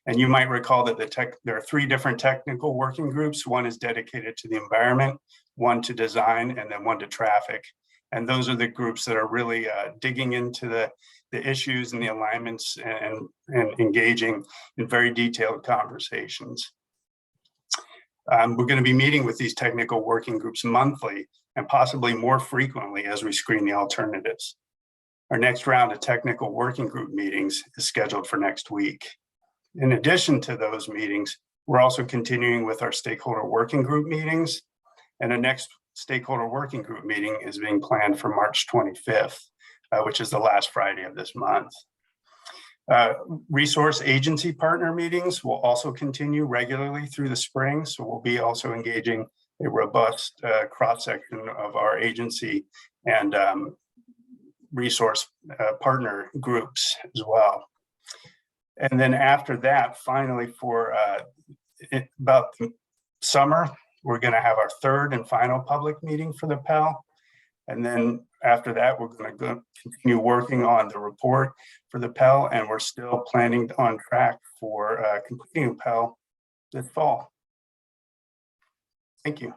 And you might recall that there are 3 different technical working groups. One is dedicated to the environment, one to design, and then one to traffic. And those are the groups that are really digging into the issues and the alignments and engaging in very detailed conversations. We're going to be meeting with these technical working groups monthly and possibly more frequently as we screen the alternatives. Our next round of technical working group meetings is scheduled for next week. In addition to those meetings, we're also continuing with our stakeholder working group meetings, and the next stakeholder working group meeting is being planned for March 25th, which is the last Friday of this month. Resource agency partner meetings will also continue regularly through the spring, so we'll be also engaging a robust cross-section of our agency and resource partner groups as well. And then after that, finally, for about the summer, we're going to have our 3rd and final public meeting for the PEL. And then after that, we're going to continue working on the report for the Pell, and we're still planning on track for completing the Pell this fall. Thank you.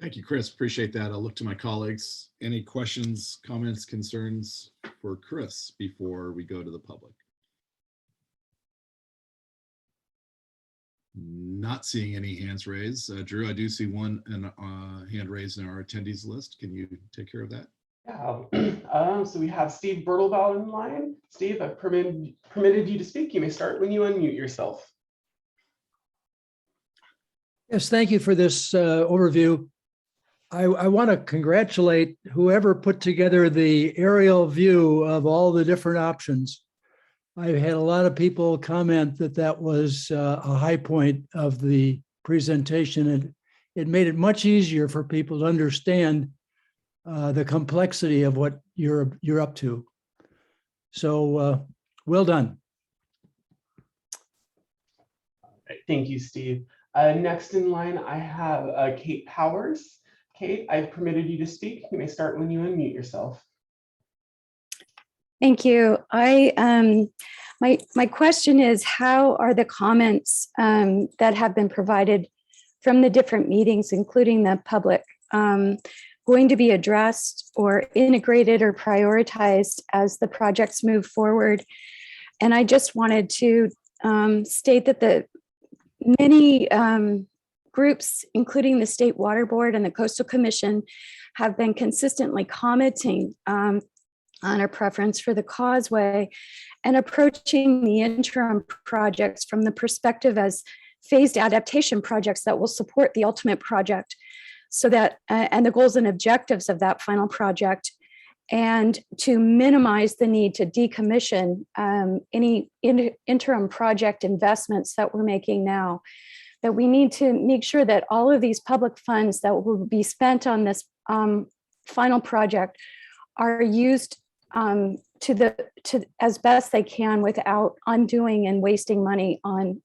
Thank you, Chris. Appreciate that. I'll look to my colleagues. Any questions, comments, concerns for Chris before we go to the public? Not seeing any hands raised. Drew, I do see one hand raised in our attendees list. Can you take care of that? Yeah. So we have Steve Bertelbaum in line. Steve, I've permitted you to speak. You may start when you unmute yourself. Yes, thank you for this overview. I want to congratulate whoever put together the aerial view of all the different options. I've had a lot of people comment that that was a high point of the presentation, and it made it much easier for people to understand the complexity of what you're up to. So well done. Thank you, Steve. Next in line, I have Kate Powers. Kate, I've permitted you to speak. You may start when you unmute yourself. Thank you. My question is, how are the comments that have been provided from the different meetings, including the public, going to be addressed or integrated or prioritized as the projects move forward? And I just wanted to state that the many groups, including the State Water Board and the Coastal Commission, have been consistently commenting on a preference for the causeway and approaching the interim projects from the perspective as phased adaptation projects that will support the ultimate project, so that and the goals and objectives of that final project, and to minimize the need to decommission any interim project investments that we're making now. That we need to make sure that all of these public funds that will be spent on this final project are used to as best they can without undoing and wasting money on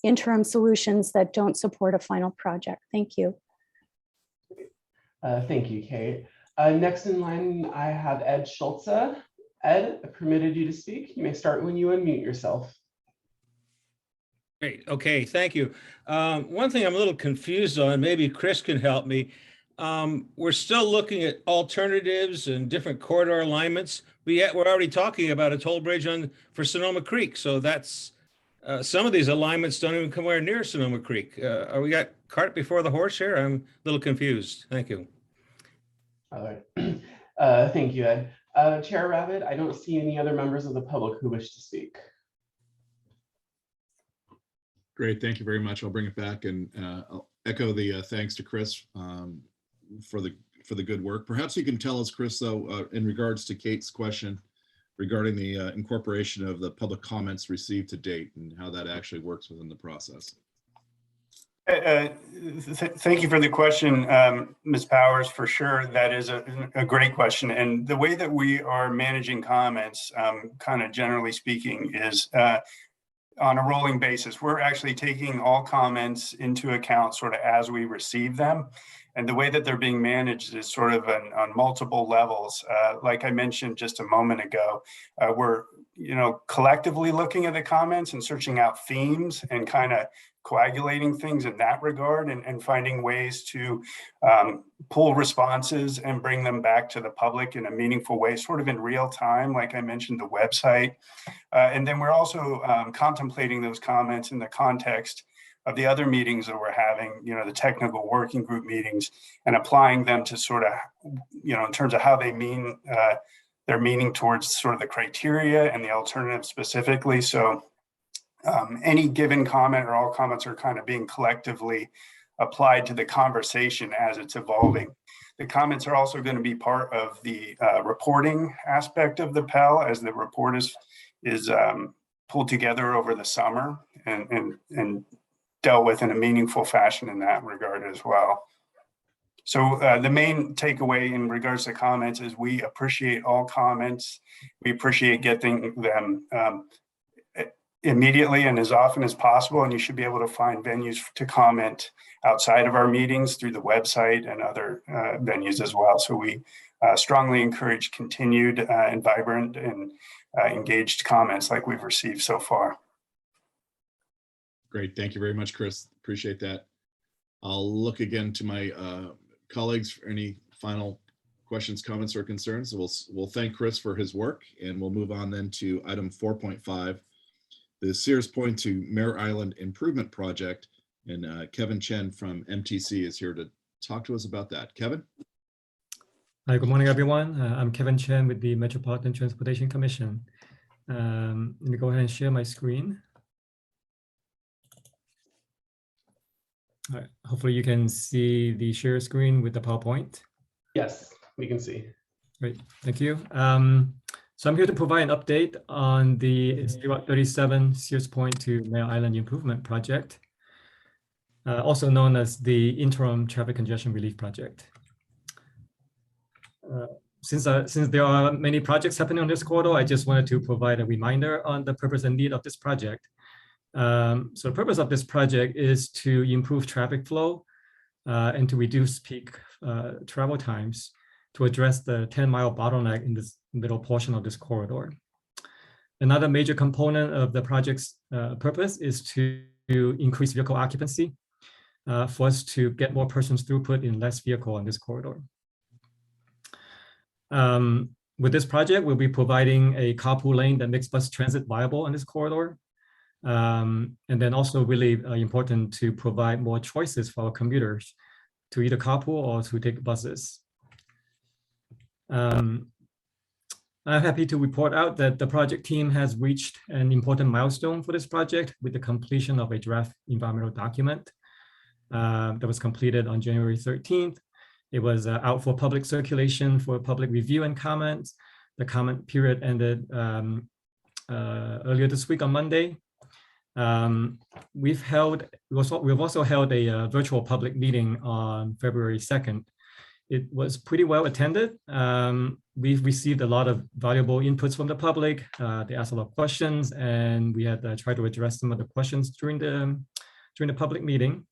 interim solutions that don't support a final project. Thank you. Thank you, Kate. Next in line, I have Ed Schultze. Ed, I permitted you to speak. You may start when you unmute yourself. Great. Okay, thank you. One thing I'm a little confused on, maybe Chris can help me. We're still looking at alternatives and different corridor alignments, but yet we're already talking about a toll bridge for Sonoma Creek. So that's some of these alignments don't even come anywhere near Sonoma Creek. Are we got cart before the horse here? I'm a little confused. Thank you. All right. Thank you, Ed. Chair Rabbit, I don't see any other members of the public who wish to speak. Great, thank you very much. I'll bring it back, and I'll echo the thanks to Chris for the good work. Perhaps you can tell us, Chris, though, in regards to Kate's question regarding the incorporation of the public comments received to date and how that actually works within the process. Thank you for the question, Ms. Powers. For sure, that is a great question. And the way that we are managing comments, kind of generally speaking, is on a rolling basis. We're actually taking all comments into account sort of as we receive them. And the way that they're being managed is sort of on multiple levels. Like I mentioned just a moment ago, we're collectively looking at the comments and searching out themes and kind of coagulating things in that regard, and finding ways to pull responses and bring them back to the public in a meaningful way, sort of in real time, like I mentioned, the website. And then we're also contemplating those comments in the context of the other meetings that we're having, the technical working group meetings, and applying them to sort of, in terms of how they mean, their meaning towards sort of the criteria and the alternative specifically. So any given comment or all comments are kind of being collectively applied to the conversation as it's evolving. The comments are also going to be part of the reporting aspect of the Pell, as the report is pulled together over the summer and dealt with in a meaningful fashion in that regard as well. So the main takeaway in regards to comments is we appreciate all comments. We appreciate getting them immediately and as often as possible. And you should be able to find venues to comment outside of our meetings through the website and other venues as well. So we strongly encourage continued and vibrant and engaged comments like we've received so far. Great. Thank you very much, Chris. Appreciate that. I'll look again to my colleagues for any final questions, comments, or concerns. We'll thank Chris for his work, and we'll move on then to item 4.5, the Sears Point to Mare Island Improvement Project. And Kevin Chen from MTC is here to talk to us about that. Kevin? Hi, good morning, everyone. I'm Kevin Chen with the Metropolitan Transportation Commission. Let me go ahead and share my screen. All right. Hopefully you can see the share screen with the PowerPoint. Yes, we can see. Great, thank you. So I'm here to provide an update on the Route 37 Sears Point to Mare Island Improvement Project, also known as the Interim Traffic Congestion Relief Project. Since there are many projects happening on this corridor, I just wanted to provide a reminder on the purpose and need of this project. So the purpose of this project is to improve traffic flow and to reduce peak travel times to address the 10-mile bottleneck in this middle portion of this corridor. Another major component of the project's purpose is to increase vehicle occupancy for us to get more persons throughput in less vehicle on this corridor. With this project, we'll be providing a carpool lane that makes bus transit viable on this corridor. And then also really important to provide more choices for our commuters to either carpool or to take buses. I'm happy to report out that the project team has reached an important milestone for this project with the completion of a draft environmental document that was completed on January 13th. It was out for public circulation for public review and comments. The comment period ended earlier this week on Monday. We've also held a virtual public meeting on February 2nd. It was pretty well attended. We've received a lot of valuable inputs from the public. They asked a lot of questions, and we had tried to address some of the questions during the public meeting.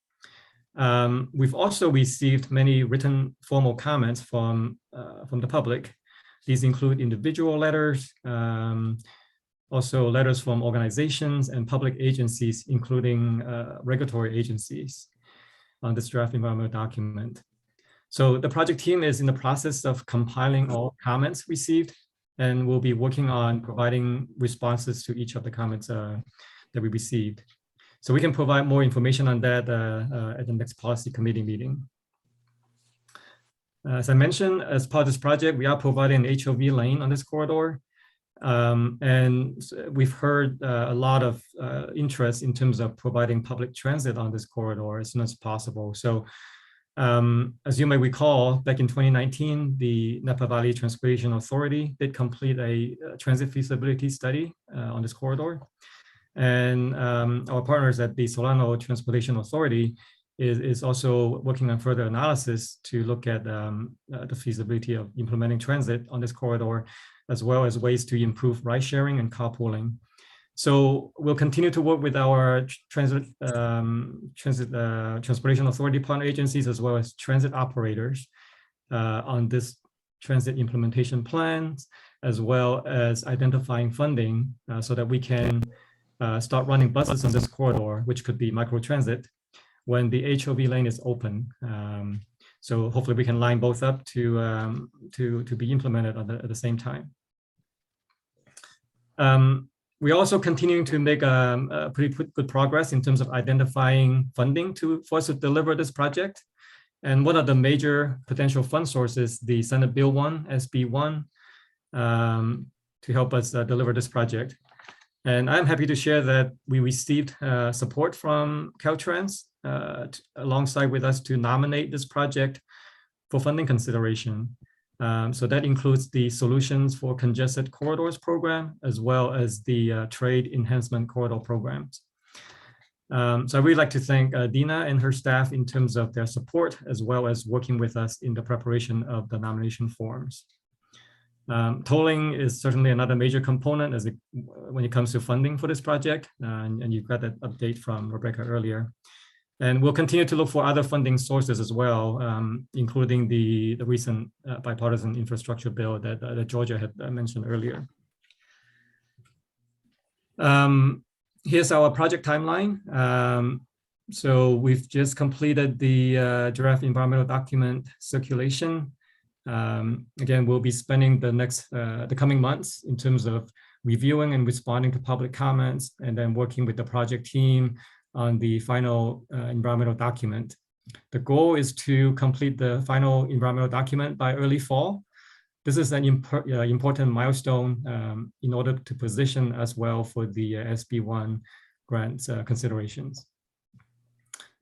We've also received many written formal comments from the public. These include individual letters, also letters from organizations and public agencies, including regulatory agencies on this draft environmental document. So the project team is in the process of compiling all comments received, and we'll be working on providing responses to each of the comments that we received. So we can provide more information on that at the next policy committee meeting. As I mentioned, as part of this project, we are providing an HOV lane on this corridor. And we've heard a lot of interest in terms of providing public transit on this corridor as soon as possible. So as you may recall, back in 2019, the Napa Valley Transportation Authority did complete a transit feasibility study on this corridor. And our partners at the Solano Transportation Authority is also working on further analysis to look at the feasibility of implementing transit on this corridor, as well as ways to improve ride sharing and carpooling. So we'll continue to work with our Transportation Authority partner agencies, as well as transit operators on this transit implementation plans, as well as identifying funding so that we can start running buses on this corridor, which could be microtransit, when the HOV lane is open. So hopefully we can line both up to be implemented at the same time. We're also continuing to make pretty good progress in terms of identifying funding for us to deliver this project. And one of the major potential fund sources, the Senate Bill 1, SB 1, to help us deliver this project. And I'm happy to share that we received support from Caltrans alongside with us to nominate this project for funding consideration. So that includes the Solutions for Congested Corridors program, as well as the Trade Enhancement Corridor programs. So I really like to thank Dina and her staff in terms of their support, as well as working with us in the preparation of the nomination forms. Tolling is certainly another major component when it comes to funding for this project, and you got that update from Rebecca earlier. And we'll continue to look for other funding sources as well, including the recent bipartisan infrastructure bill that Georgia had mentioned earlier. Here's our project timeline. So we've just completed the draft environmental document circulation. Again, we'll be spending the coming months in terms of reviewing and responding to public comments, and then working with the project team on the final environmental document. The goal is to complete the final environmental document by early fall. This is an important milestone in order to position us well for the SB1 grant considerations.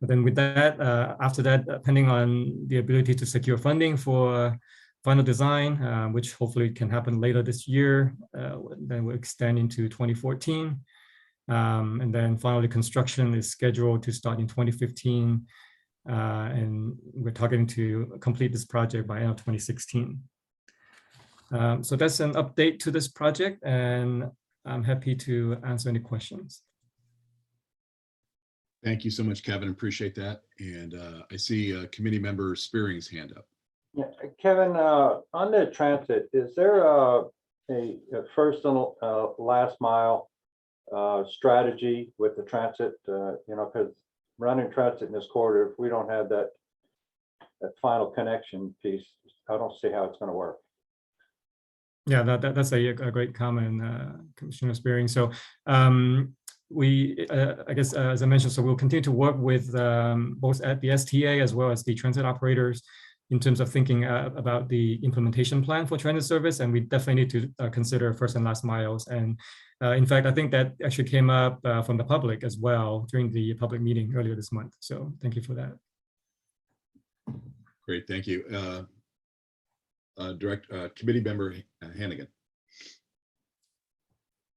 But then with that, after that, depending on the ability to secure funding for final design, which hopefully can happen later this year, then we'll extend into 2014. And then finally, construction is scheduled to start in 2015. And we're targeting to complete this project by end of 2016. So that's an update to this project, and I'm happy to answer any questions. Thank you so much, Kevin. Appreciate that. And I see committee member Spearing's hand up. Yeah, Kevin, on the transit, is there a first and last mile strategy with the transit? You know, because running transit in this corridor, if we don't have that final connection piece, I don't see how it's going to work. Yeah, that's a great comment, Commissioner Spearing. So I guess, as I mentioned, so we'll continue to work with both at the STA as well as the transit operators in terms of thinking about the implementation plan for transit service. And we definitely need to consider first and last miles. And in fact, I think that actually came up from the public as well during the public meeting earlier this month. So thank you for that. Great, thank you. Committee member Hannigan.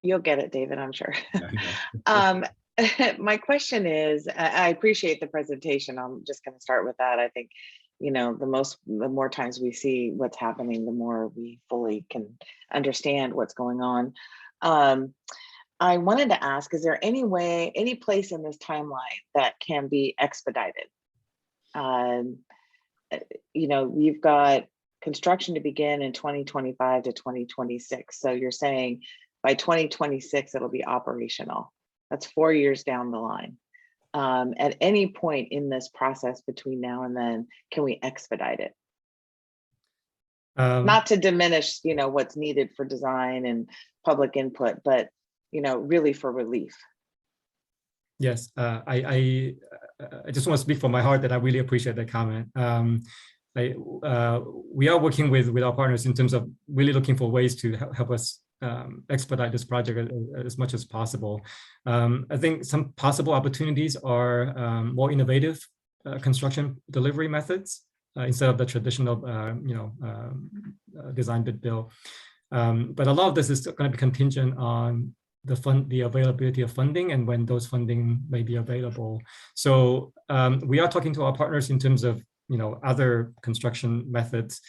You'll get it, David, I'm sure. My question is, I appreciate the presentation. I'm just going to start with that. I think, you know, the more times we see what's happening, the more we fully can understand what's going on. I wanted to ask, is there any way, any place in this timeline that can be expedited? You know, you've got construction to begin in 2025 to 2026. So you're saying by 2026, it'll be operational. That's 4 years down the line. At any point in this process between now and then, can we expedite it? Not to diminish, you know, what's needed for design and public input, but, you know, really for relief. Yes, I just want to speak from my heart that I really appreciate that comment. We are working with our partners in terms of really looking for ways to help us expedite this project as much as possible. I think some possible opportunities are more innovative construction delivery methods instead of the traditional, design bid build. But a lot of this is going to be contingent on the availability of funding and when those funding may be available. So we are talking to our partners in terms of other construction methods,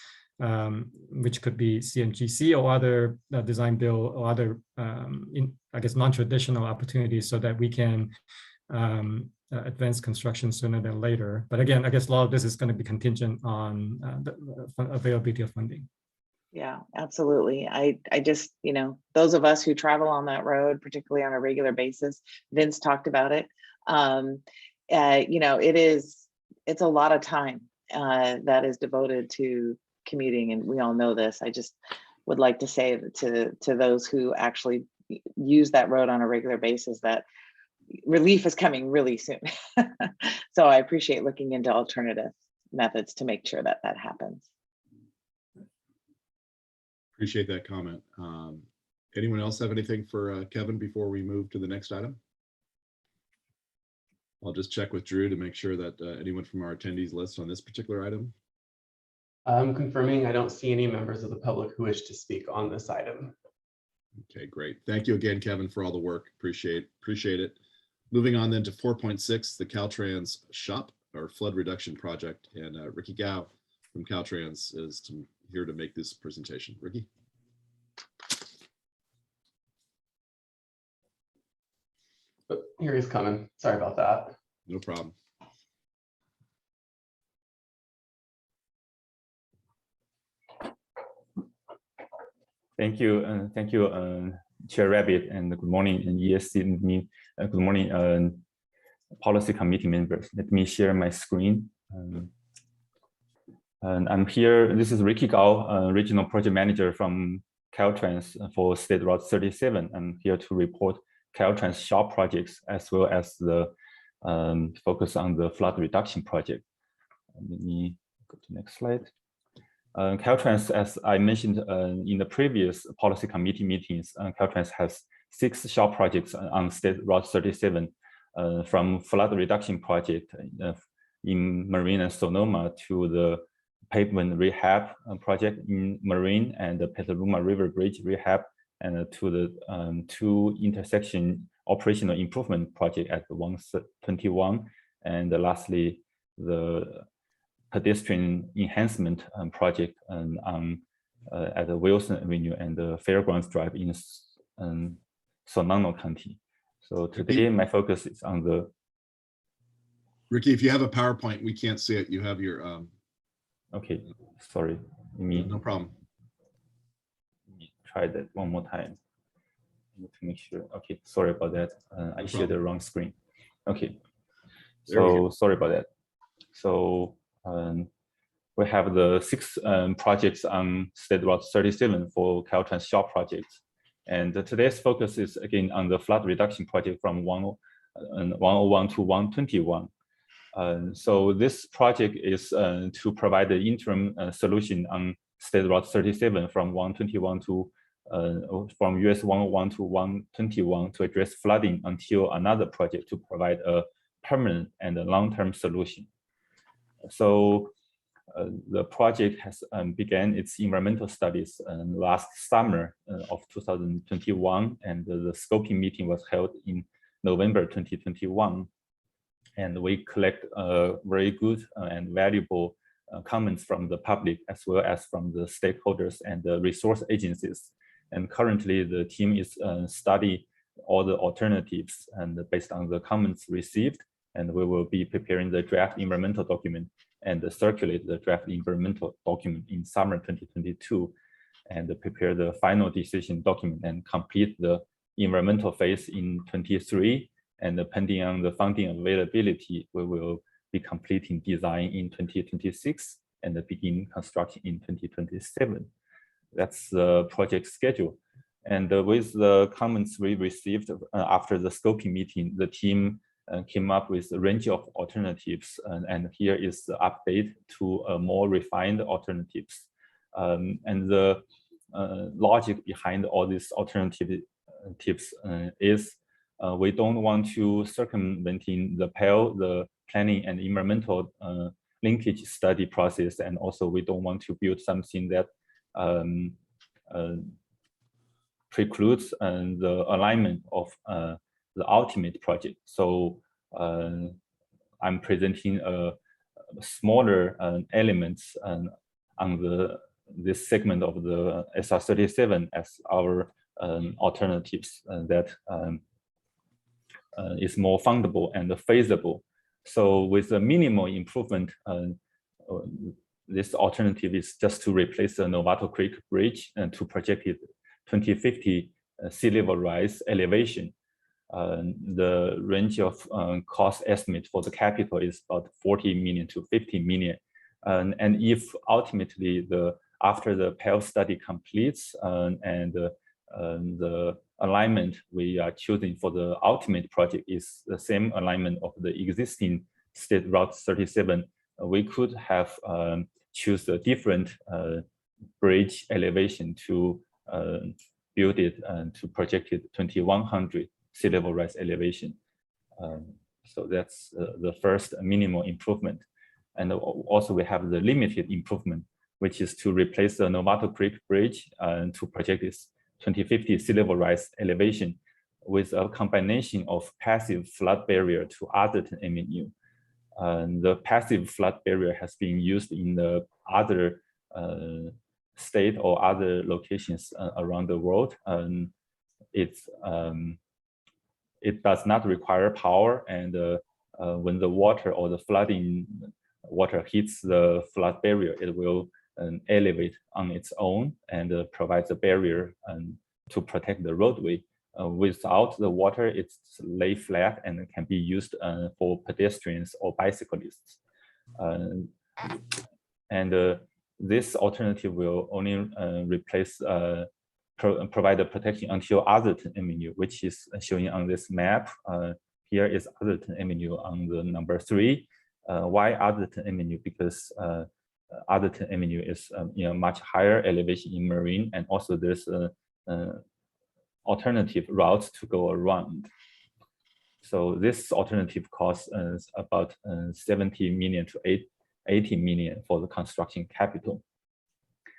which could be CMGC or other design build or other, I guess, non-traditional opportunities so that we can advance construction sooner than later. But again, I guess a lot of this is going to be contingent on the availability of funding. Yeah, absolutely. I just, those of us who travel on that road, particularly on a regular basis, Vince talked about it. It's a lot of time that is devoted to commuting, and we all know this. I just would like to say to those who actually use that road on a regular basis that relief is coming really soon. So I appreciate looking into alternative methods to make sure that that happens. Appreciate that comment. Anyone else have anything for Kevin before we move to the next item? I'll just check with Drew to make sure that anyone from our attendees list on this particular item. I'm confirming I don't see any members of the public who wish to speak on this item. Okay, great. Thank you again, Kevin, for all the work. Appreciate it. Moving on then to 4.6, the Caltrans SHOPP, or flood reduction project, and Ricky Gao from Caltrans is here to make this presentation. Ricky. Here he's coming. Sorry about that. No problem. Thank you, Chair Rabbit, and good morning, and ESC. Good morning, policy committee members. Let me share my screen. And I'm here. This is Ricky Gao, regional project manager from Caltrans for State Route 37. I'm here to report Caltrans SHOPP projects as well as the focus on the flood reduction project. Let me go to the next slide. Caltrans, as I mentioned in the previous policy committee meetings, Caltrans has 6 SHOPP projects on State Route 37, from flood reduction project in Marine and Sonoma to the pavement rehab project in Marine and the Petaluma River Bridge rehab, and to the 2 intersection operational improvement project at 121, and lastly the pedestrian enhancement project at the Wilson Avenue and the Fairgrounds Drive in Sonoma County. So today my focus is on the. Ricky, if you have a PowerPoint, we can't see it. You have your. Okay, sorry. No problem. Let me try that one more time to make sure. Okay, sorry about that. I shared the wrong screen. Okay, so sorry about that. So we have the 6 projects on State Route 37 for Caltrans SHOPP projects. And today's focus is again on the flood reduction project from 101 to 121. So this project is to provide the interim solution on State Route 37 from 121 to from US 101 to 121 to address flooding until another project to provide a permanent and a long-term solution. So the project has began its environmental studies last summer of 2021, and the scoping meeting was held in November 2021. And we collect very good and valuable comments from the public as well as from the stakeholders and the resource agencies. And currently the team is studying all the alternatives and based on the comments received, and we will be preparing the draft environmental document and circulate the draft environmental document in summer 2022 and prepare the final decision document and complete the environmental phase in 23. And depending on the funding availability, we will be completing design in 2026 and begin construction in 2027. That's the project schedule. And with the comments we received after the scoping meeting, the team came up with a range of alternatives. And here is the update to more refined alternatives. And the logic behind all these alternative tips is we don't want to circumvent the PEL, the planning and environmental linkage study process, and also we don't want to build something that precludes the alignment of the ultimate project. So I'm presenting a smaller elements on this segment of the SR37 as our alternatives that is more fundable and feasible. So with the minimal improvement, this alternative is just to replace the Novato Creek Bridge and to projected 2050 sea level rise elevation. The range of cost estimate for the capital is about 40 million to 50 million. And if ultimately after the PEL study completes and the alignment we are choosing for the ultimate project is the same alignment of the existing State Route 37, we could have choose a different bridge elevation to build it to projected 2100 sea level rise elevation. So that's the first minimal improvement. And also we have the limited improvement, which is to replace the Novato Creek Bridge and to project this 2050 sea level rise elevation with a combination of passive flood barrier to Atherton Avenue. The passive flood barrier has been used in the other state or other locations around the world. It's it does not require power, and when the water or the flooding water hits the flood barrier, it will elevate on its own and provides a barrier to protect the roadway. Without the water, it's lay flat and can be used for pedestrians or bicyclists. This alternative will only provide the protection until Atherton Avenue, which is showing on this map. Here is Atherton Avenue on the number 3. Why Atherton Avenue? Because Atherton Avenue is much higher elevation in Marine, and also there's alternative routes to go around. So this alternative costs about 70 million to 80 million for the construction capital.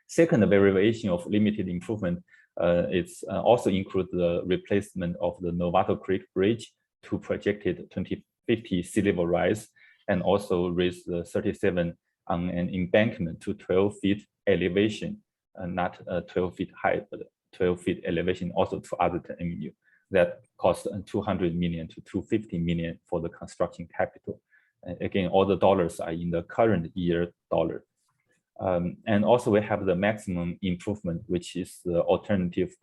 Second variation of limited improvement it's also include the replacement of the Novato Creek Bridge to projected 2050 sea level rise, and also raise the 37 on an embankment to 12 feet elevation, not 12 feet high, but 12 feet elevation also to Atherton Avenue. That costs 200 million to 250 million for the construction capital. Again, all the dollars are in the current year dollar. And also we have the maximum improvement, which is the alternative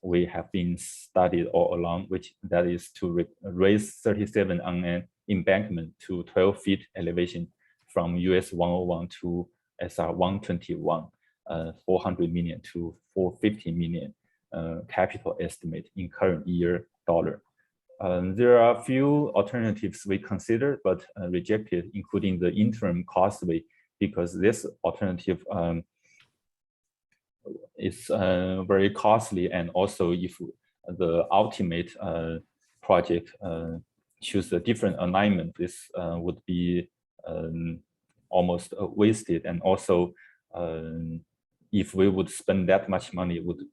we have been studied all along, which that is to raise 37 on an embankment to 12 feet elevation from US 101 to SR 121, 400 million to 450 million capital estimate in current year dollar. There are a few alternatives we considered but rejected, including the interim costway, because this alternative is very costly, and also if the ultimate project choose a different alignment, this would be almost wasted. And also if we would spend that much money, it would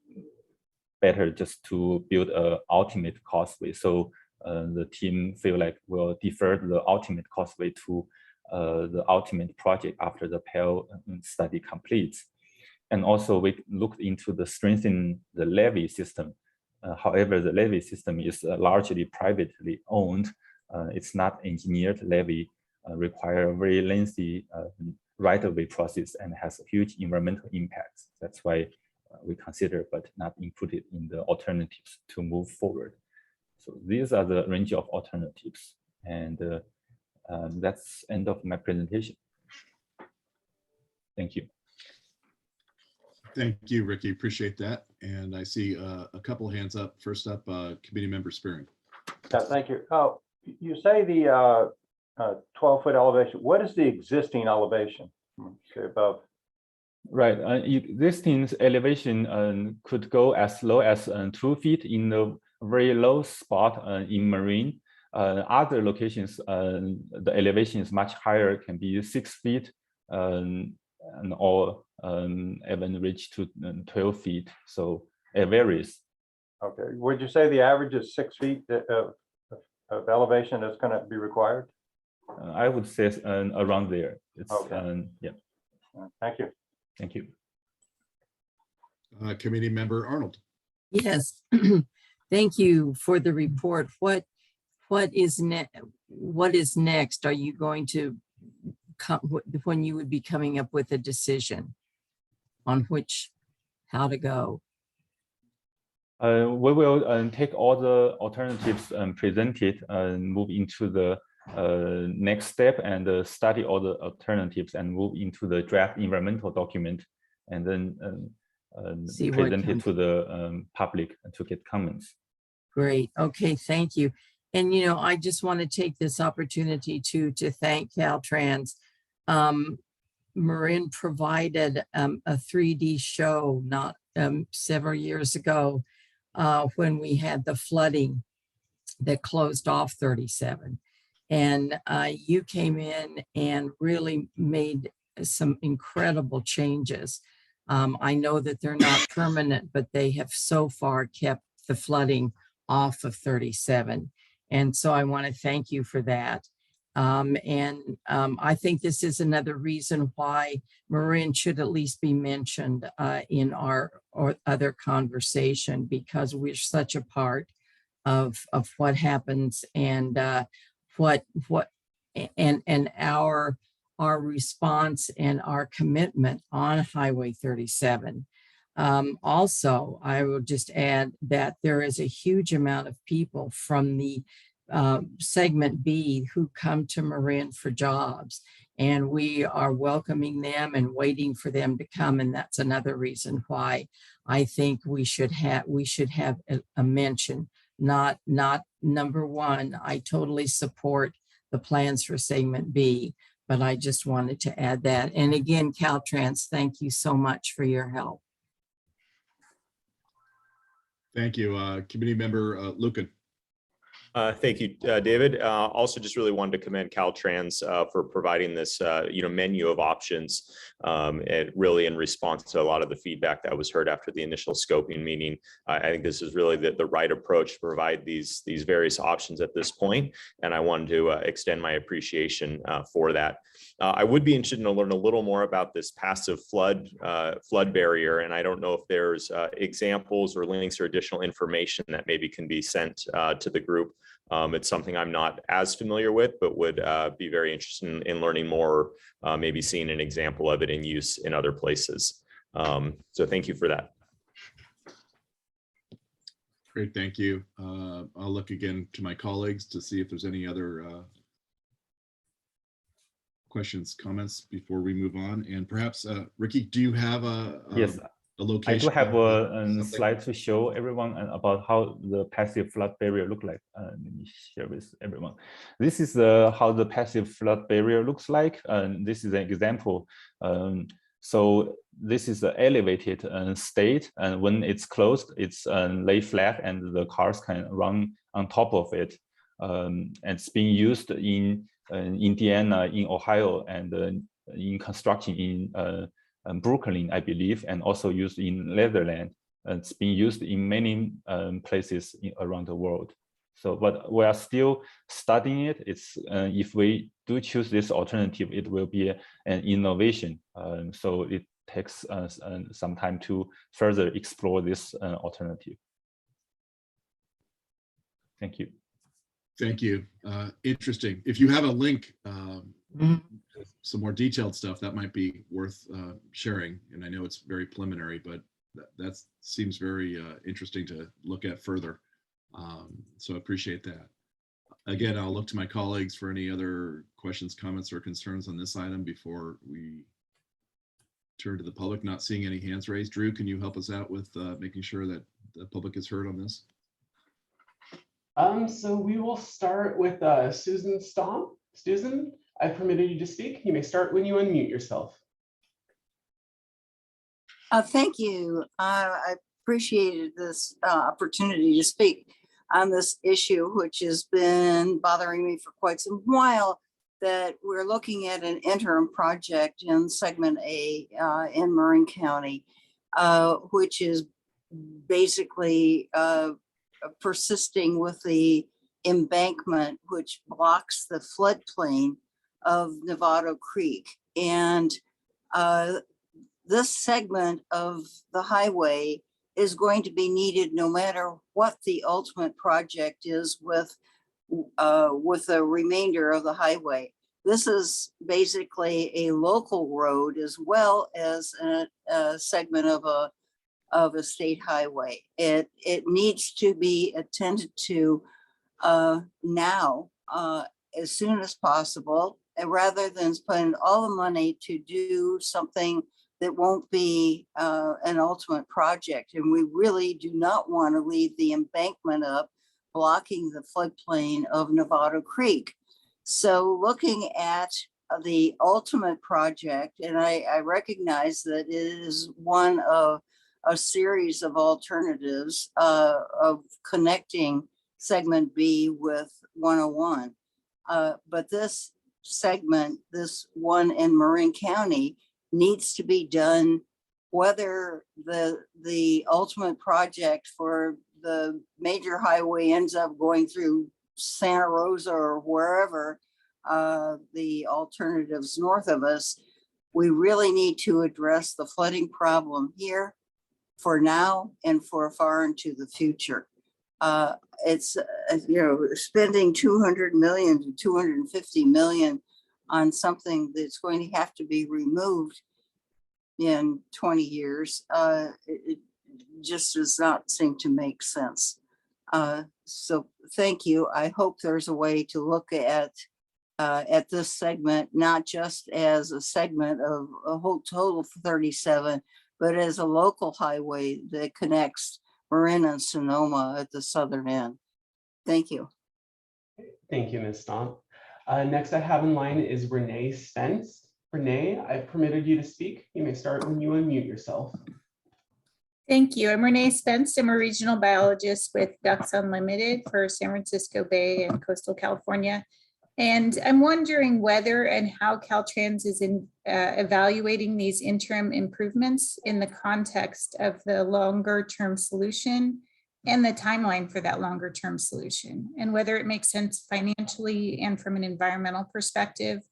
better just to build a ultimate costway. So the team feel like we'll defer the ultimate costway to the ultimate project after the PEL study completes. And also we looked into the strengthening the levee system. However, the levee system is largely privately owned. It's not engineered levee, require a very lengthy right-of-way process and has huge environmental impacts. That's why we consider but not included in the alternatives to move forward. So these are the range of alternatives, and that's end of my presentation. Thank you. Thank you, Ricky. Appreciate that. And I see a couple hands up. First up, Committee Member Spearing. Yeah, thank you. Oh, you say the 12-foot elevation. What is the existing elevation? Okay, above. Right. Existing elevation could go as low as 2 feet in the very low spot in Marine. Other locations, the elevation is much higher, can be 6 feet or even reach to 12 feet. So it varies. Okay. Would you say the average is 6 feet of elevation that's going to be required? I would say around there. It's, okay. Yeah. Thank you. Thank you. Committee Member Arnold. Yes. Thank you for the report. What is next? Are you going to come when you would be coming up with a decision on how to go? We will take all the alternatives presented and move into the next step and study all the alternatives and move into the draft environmental document, and then present it to the public to get comments. Great. Okay, thank you. And I just want to take this opportunity to thank Caltrans. Marin provided a 3D show not several years ago when we had the flooding that closed off 37. And you came in and really made some incredible changes. I know that they're not permanent, but they have so far kept the flooding off of 37. And so I want to thank you for that. I think this is another reason why Marin should at least be mentioned in our other conversation, because we're such a part of what happens and what and our response and our commitment on Highway 37. Also, I will just add that there is a huge amount of people from the segment B who come to Marin for jobs, and we are welcoming them and waiting for them to come. And that's another reason why I think we should have a mention, not number one. I totally support the plans for segment B, but I just wanted to add that. And again, Caltrans, thank you so much for your help. Thank you. Committee member Lucan. Thank you, David. Also, just really wanted to commend Caltrans for providing this, menu of options, and really in response to a lot of the feedback that was heard after the initial scoping meeting. I think this is really the right approach to provide these various options at this point, and I wanted to extend my appreciation for that. I would be interested to learn a little more about this passive flood barrier, and I don't know if there's examples or links or additional information that maybe can be sent to the group. It's something I'm not as familiar with, but would be very interested in learning more, maybe seeing an example of it in use in other places. So thank you for that. Great, thank you. I'll look again to my colleagues to see if there's any other questions, comments before we move on. And perhaps, Ricky, do you have a location? I do have a slide to show everyone about how the passive flood barrier look like. Let me share with everyone. This is how the passive flood barrier looks like. This is an example. So this is the elevated state, and when it's closed, it's lay flat, and the cars can run on top of it. And it's being used in Indiana, in Ohio, and in construction in Brooklyn, I believe, and also used in Netherlands. It's being used in many places around the world. So, but we are still studying it. It's if we do choose this alternative, it will be an innovation. So it takes us some time to further explore this alternative. Thank you. Thank you. Interesting. If you have a link, some more detailed stuff, that might be worth sharing. And I know it's very preliminary, but that seems very interesting to look at further. So I appreciate that. Again, I'll look to my colleagues for any other questions, comments, or concerns on this item before we turn to the public. Not seeing any hands raised. Drew, can you help us out with making sure that the public is heard on this? So we will start with Susan Stomp. Susan, I've permitted you to speak. You may start when you unmute yourself. Thank you. I appreciated this opportunity to speak on this issue, which has been bothering me for quite some while, that we're looking at an interim project in segment A in Marin County, which is basically persisting with the embankment, which blocks the floodplain of Novato Creek. And this segment of the highway is going to be needed no matter what the ultimate project is with the remainder of the highway. This is basically a local road as well as a segment of a state highway. It needs to be attended to now as soon as possible, and rather than spend all the money to do something that won't be an ultimate project. And we really do not want to leave the embankment up, blocking the floodplain of Novato Creek. So looking at the ultimate project, and I recognize that it is one of a series of alternatives of connecting segment B with 101. But this segment, this one in Marin County, needs to be done, whether the ultimate project for the major highway ends up going through Santa Rosa or wherever the alternatives north of us. We really need to address the flooding problem here for now and for far into the future. It's, spending 200 million to 250 million on something that's going to have to be removed in 20 years. It just does not seem to make sense. So thank you. I hope there's a way to look at this segment, not just as a segment of a whole total for 37, but as a local highway that connects Marin and Sonoma at the southern end. Thank you. Thank you, Ms. Stomp. Next I have in line is Renee Spence. Renee, I've permitted you to speak. You may start when you unmute yourself. Thank you. I'm Renee Spence. I'm a regional biologist with Ducks Unlimited for San Francisco Bay and coastal California. And I'm wondering whether and how Caltrans is evaluating these interim improvements in the context of the longer term solution and the timeline for that longer term solution, and whether it makes sense financially and from an environmental perspective,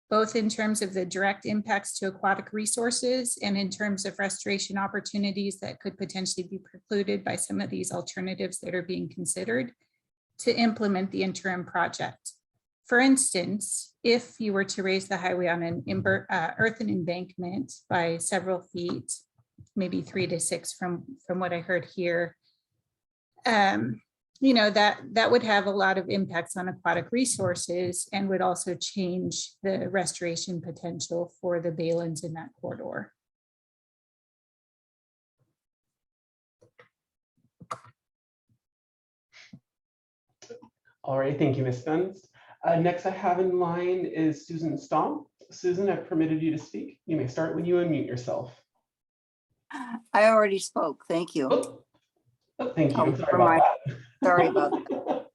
both in terms of the direct impacts to aquatic resources and in terms of restoration opportunities that could potentially be precluded by some of these alternatives that are being considered to implement the interim project. For instance, if you were to raise the highway on an earthen embankment by several feet, maybe 3 to 6 from what I heard here, that would have a lot of impacts on aquatic resources and would also change the restoration potential for the baylands in that corridor. All right, thank you, Ms. Spence. Next I have in line is Susan Stomp. Susan, I've permitted you to speak. You may start when you unmute yourself. I already spoke. Thank you. Thank you. Sorry about that.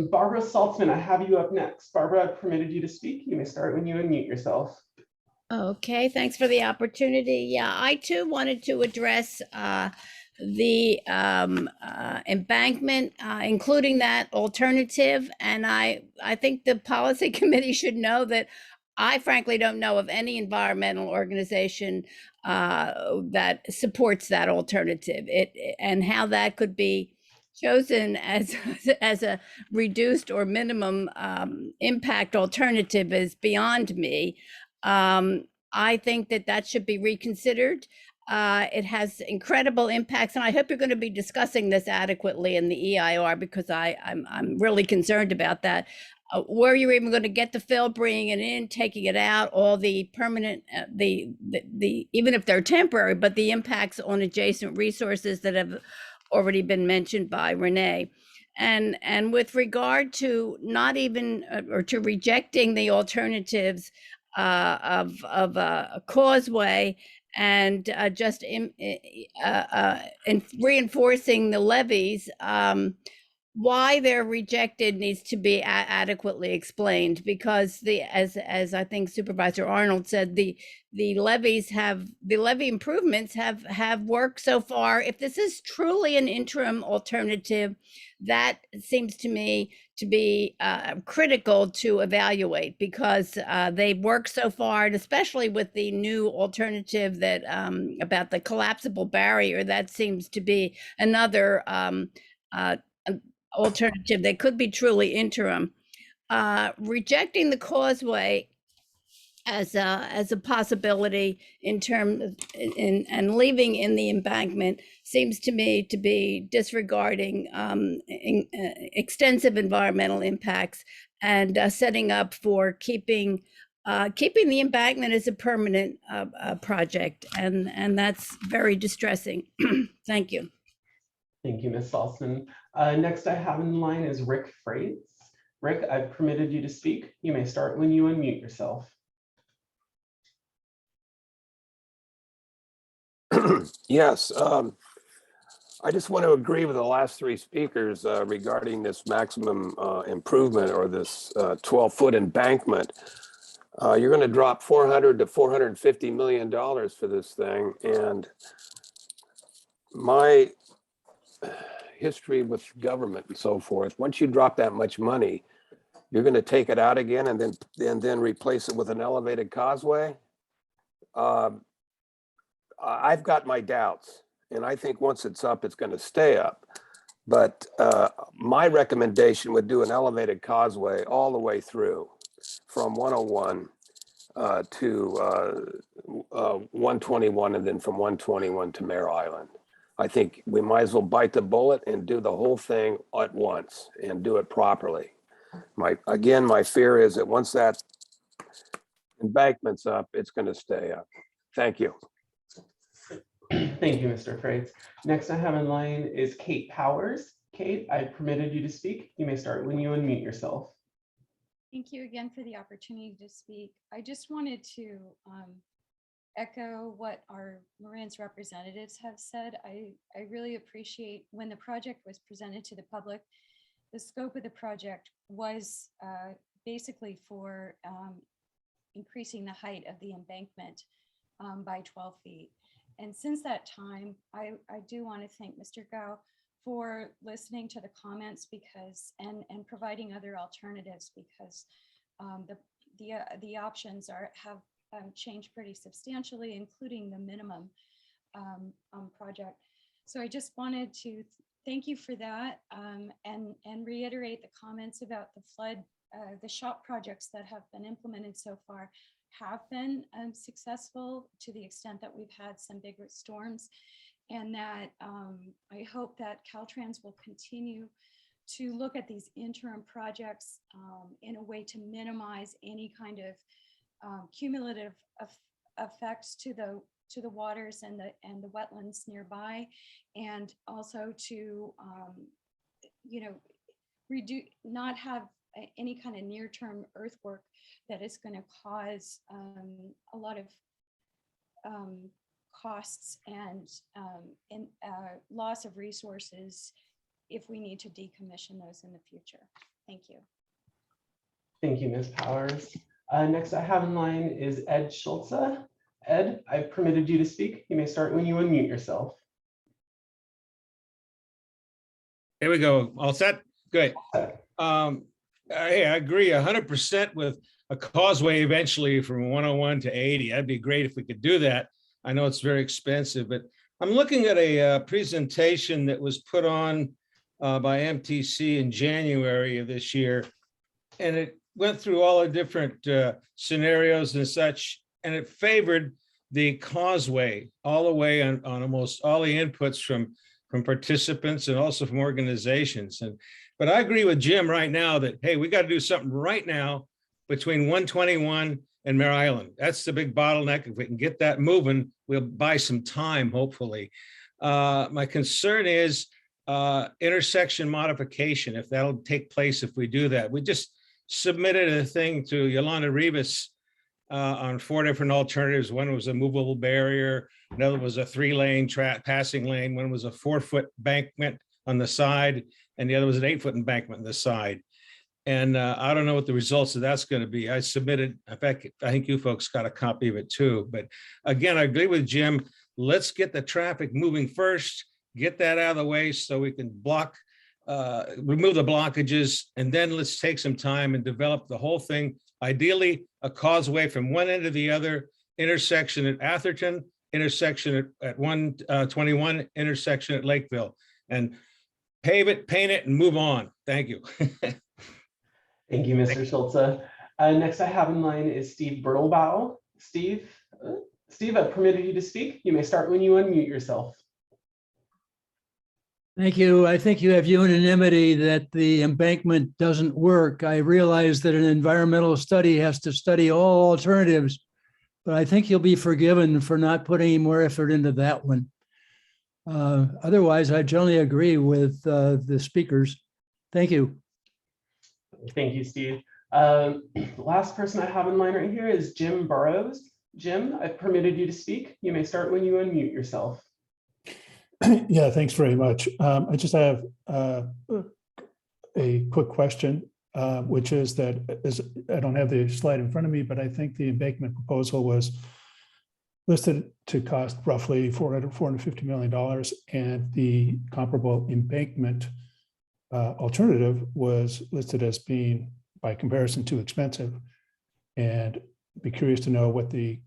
Barbara Saltzman, I have you up next. Barbara, I've permitted you to speak. You may start when you unmute yourself. Okay, thanks for the opportunity. Yeah, I too wanted to address the embankment, including that alternative. And I think the policy committee should know that I frankly don't know of any environmental organization that supports that alternative. And how that could be chosen as a reduced or minimum impact alternative is beyond me. I think that should be reconsidered. It has incredible impacts, and I hope you're going to be discussing this adequately in the EIR, because I'm really concerned about that. Where you're even going to get the fill, bringing it in, taking it out, all the permanent, the even if they're temporary, but the impacts on adjacent resources that have already been mentioned by Renee. And with regard to not even or to rejecting the alternatives of a causeway and just reinforcing the levees, why they're rejected needs to be adequately explained, because as I think Supervisor Arnold said, the levee improvements have worked so far. If this is truly an interim alternative, that seems to me to be critical to evaluate, because they've worked so far, and especially with the new alternative that about the collapsible barrier, that seems to be another alternative that could be truly interim. Rejecting the causeway as a possibility in terms of, and leaving in the embankment seems to me to be disregarding extensive environmental impacts and setting up for keeping the embankment as a permanent project, and that's very distressing. Thank you. Thank you, Ms. Saltzman. Next I have in line is Rick Freites. Rick, I've permitted you to speak. You may start when you unmute yourself. Yes, I just want to agree with the last 3 speakers regarding this maximum improvement, or this 12-foot embankment. You're going to drop $400 to $450 million for this thing, and my history with government and so forth, once you drop that much money, you're going to take it out again and then replace it with an elevated causeway. I've got my doubts, and I think once it's up, it's going to stay up. But my recommendation would do an elevated causeway all the way through from 101 to 121, and then from 121 to Mare Island. I think we might as well bite the bullet and do the whole thing at once and do it properly. My fear is that once that embankment's up, it's going to stay up. Thank you. Thank you, Mr. Freites. Next I have in line is Kate Powers. Kate, I permitted you to speak. You may start when you unmute yourself. Thank you again for the opportunity to speak. I just wanted to echo what our Marin's representatives have said. I really appreciate when the project was presented to the public, the scope of the project was basically for increasing the height of the embankment by 12 feet. And since that time, I do want to thank Mr. Gao for listening to the comments because and providing other alternatives because the options have changed pretty substantially, including the minimum project. So I just wanted to thank you for that and reiterate the comments about the flood, the SHOPP projects that have been implemented so far have been successful to the extent that we've had some bigger storms, and that I hope that Caltrans will continue to look at these interim projects in a way to minimize any kind of cumulative effects to the waters and the wetlands nearby, and also to not have any kind of near-term earthwork that is going to cause a lot of costs and loss of resources if we need to decommission those in the future. Thank you. Thank you, Ms. Powers. Next I have in line is Ed Schulze. Ed, I've permitted you to speak. You may start when you unmute yourself. Here we go. All set? Good. I agree 100% with a causeway eventually from 101 to 80. That'd be great if we could do that. I know it's very expensive, but I'm looking at a presentation that was put on by MTC in January of this year, and it went through all the different scenarios and such, and it favored the causeway all the way on almost all the inputs from participants and also from organizations. But I agree with Jim right now that, hey, we got to do something right now between 121 and Mare Island. That's the big bottleneck. If we can get that moving, we'll buy some time, hopefully. My concern is intersection modification, if that'll take place if we do that. We just submitted a thing to Yolanda Rivas on 4 different alternatives. One was a movable barrier, another was a 3-lane passing lane, one was a 4-foot embankment on the side, and the other was an 8-foot embankment on the side. And I don't know what the results of that's going to be. I submitted, in fact, I think you folks got a copy of it too. But again, I agree with Jim. Let's get the traffic moving first, get that out of the way so we can remove the blockages, and then let's take some time and develop the whole thing. Ideally, a causeway from one end to the other, intersection at Atherton, intersection at 121, intersection at Lakeville, and pave it, paint it, and move on. Thank you. Thank you, Mr. Schulze. Next I have in line is Steve Bertelbaugh. Steve, I've permitted you to speak. You may start when you unmute yourself. Thank you. I think you have unanimity that the embankment doesn't work. I realize that an environmental study has to study all alternatives, but I think you'll be forgiven for not putting any more effort into that one. Otherwise, I generally agree with the speakers. Thank you. Thank you, Steve. Last person I have in line right here is Jim Burrows. Jim, I've permitted you to speak. You may start when you unmute yourself. Yeah, thanks very much. I just have a quick question, which is that I don't have the slide in front of me, but I think the embankment proposal was listed to cost roughly $450 million, and the comparable embankment alternative was listed as being, by comparison, too expensive. And be curious to know what the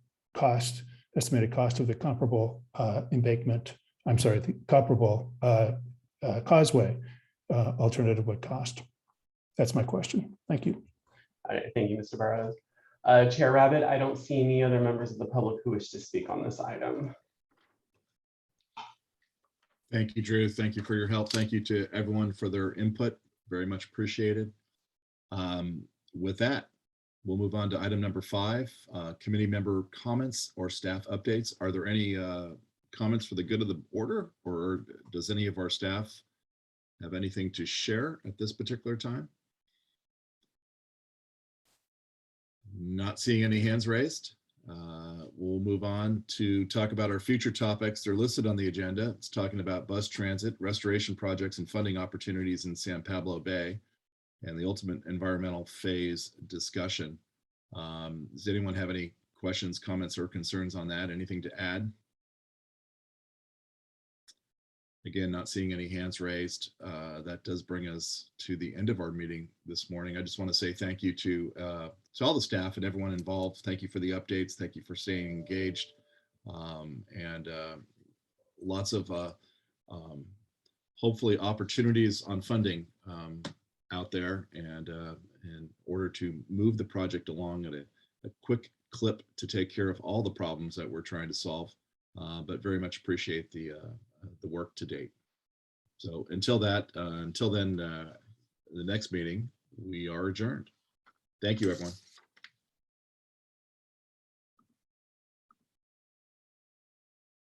estimated cost of the comparable embankment, the comparable causeway alternative would cost. That's my question. Thank you. All right, thank you, Mr. Burrows. Chair Rabbit, I don't see any other members of the public who wish to speak on this item. Thank you, Drew. Thank you for your help. Thank you to everyone for their input. Very much appreciated. With that, we'll move on to item number 5, committee member comments or staff updates. Are there any comments for the good of the order, or does any of our staff have anything to share at this particular time? Not seeing any hands raised. We'll move on to talk about our future topics. They're listed on the agenda. It's talking about bus transit, restoration projects, and funding opportunities in San Pablo Bay, and the ultimate environmental phase discussion. Does anyone have any questions, comments, or concerns on that? Anything to add? Again, not seeing any hands raised. That does bring us to the end of our meeting this morning. I just want to say thank you to all the staff and everyone involved. Thank you for the updates. Thank you for staying engaged. And lots of hopefully opportunities on funding out there, and in order to move the project along at a quick clip to take care of all the problems that we're trying to solve. But very much appreciate the work to date. So until then, the next meeting, we are adjourned. Thank you, everyone.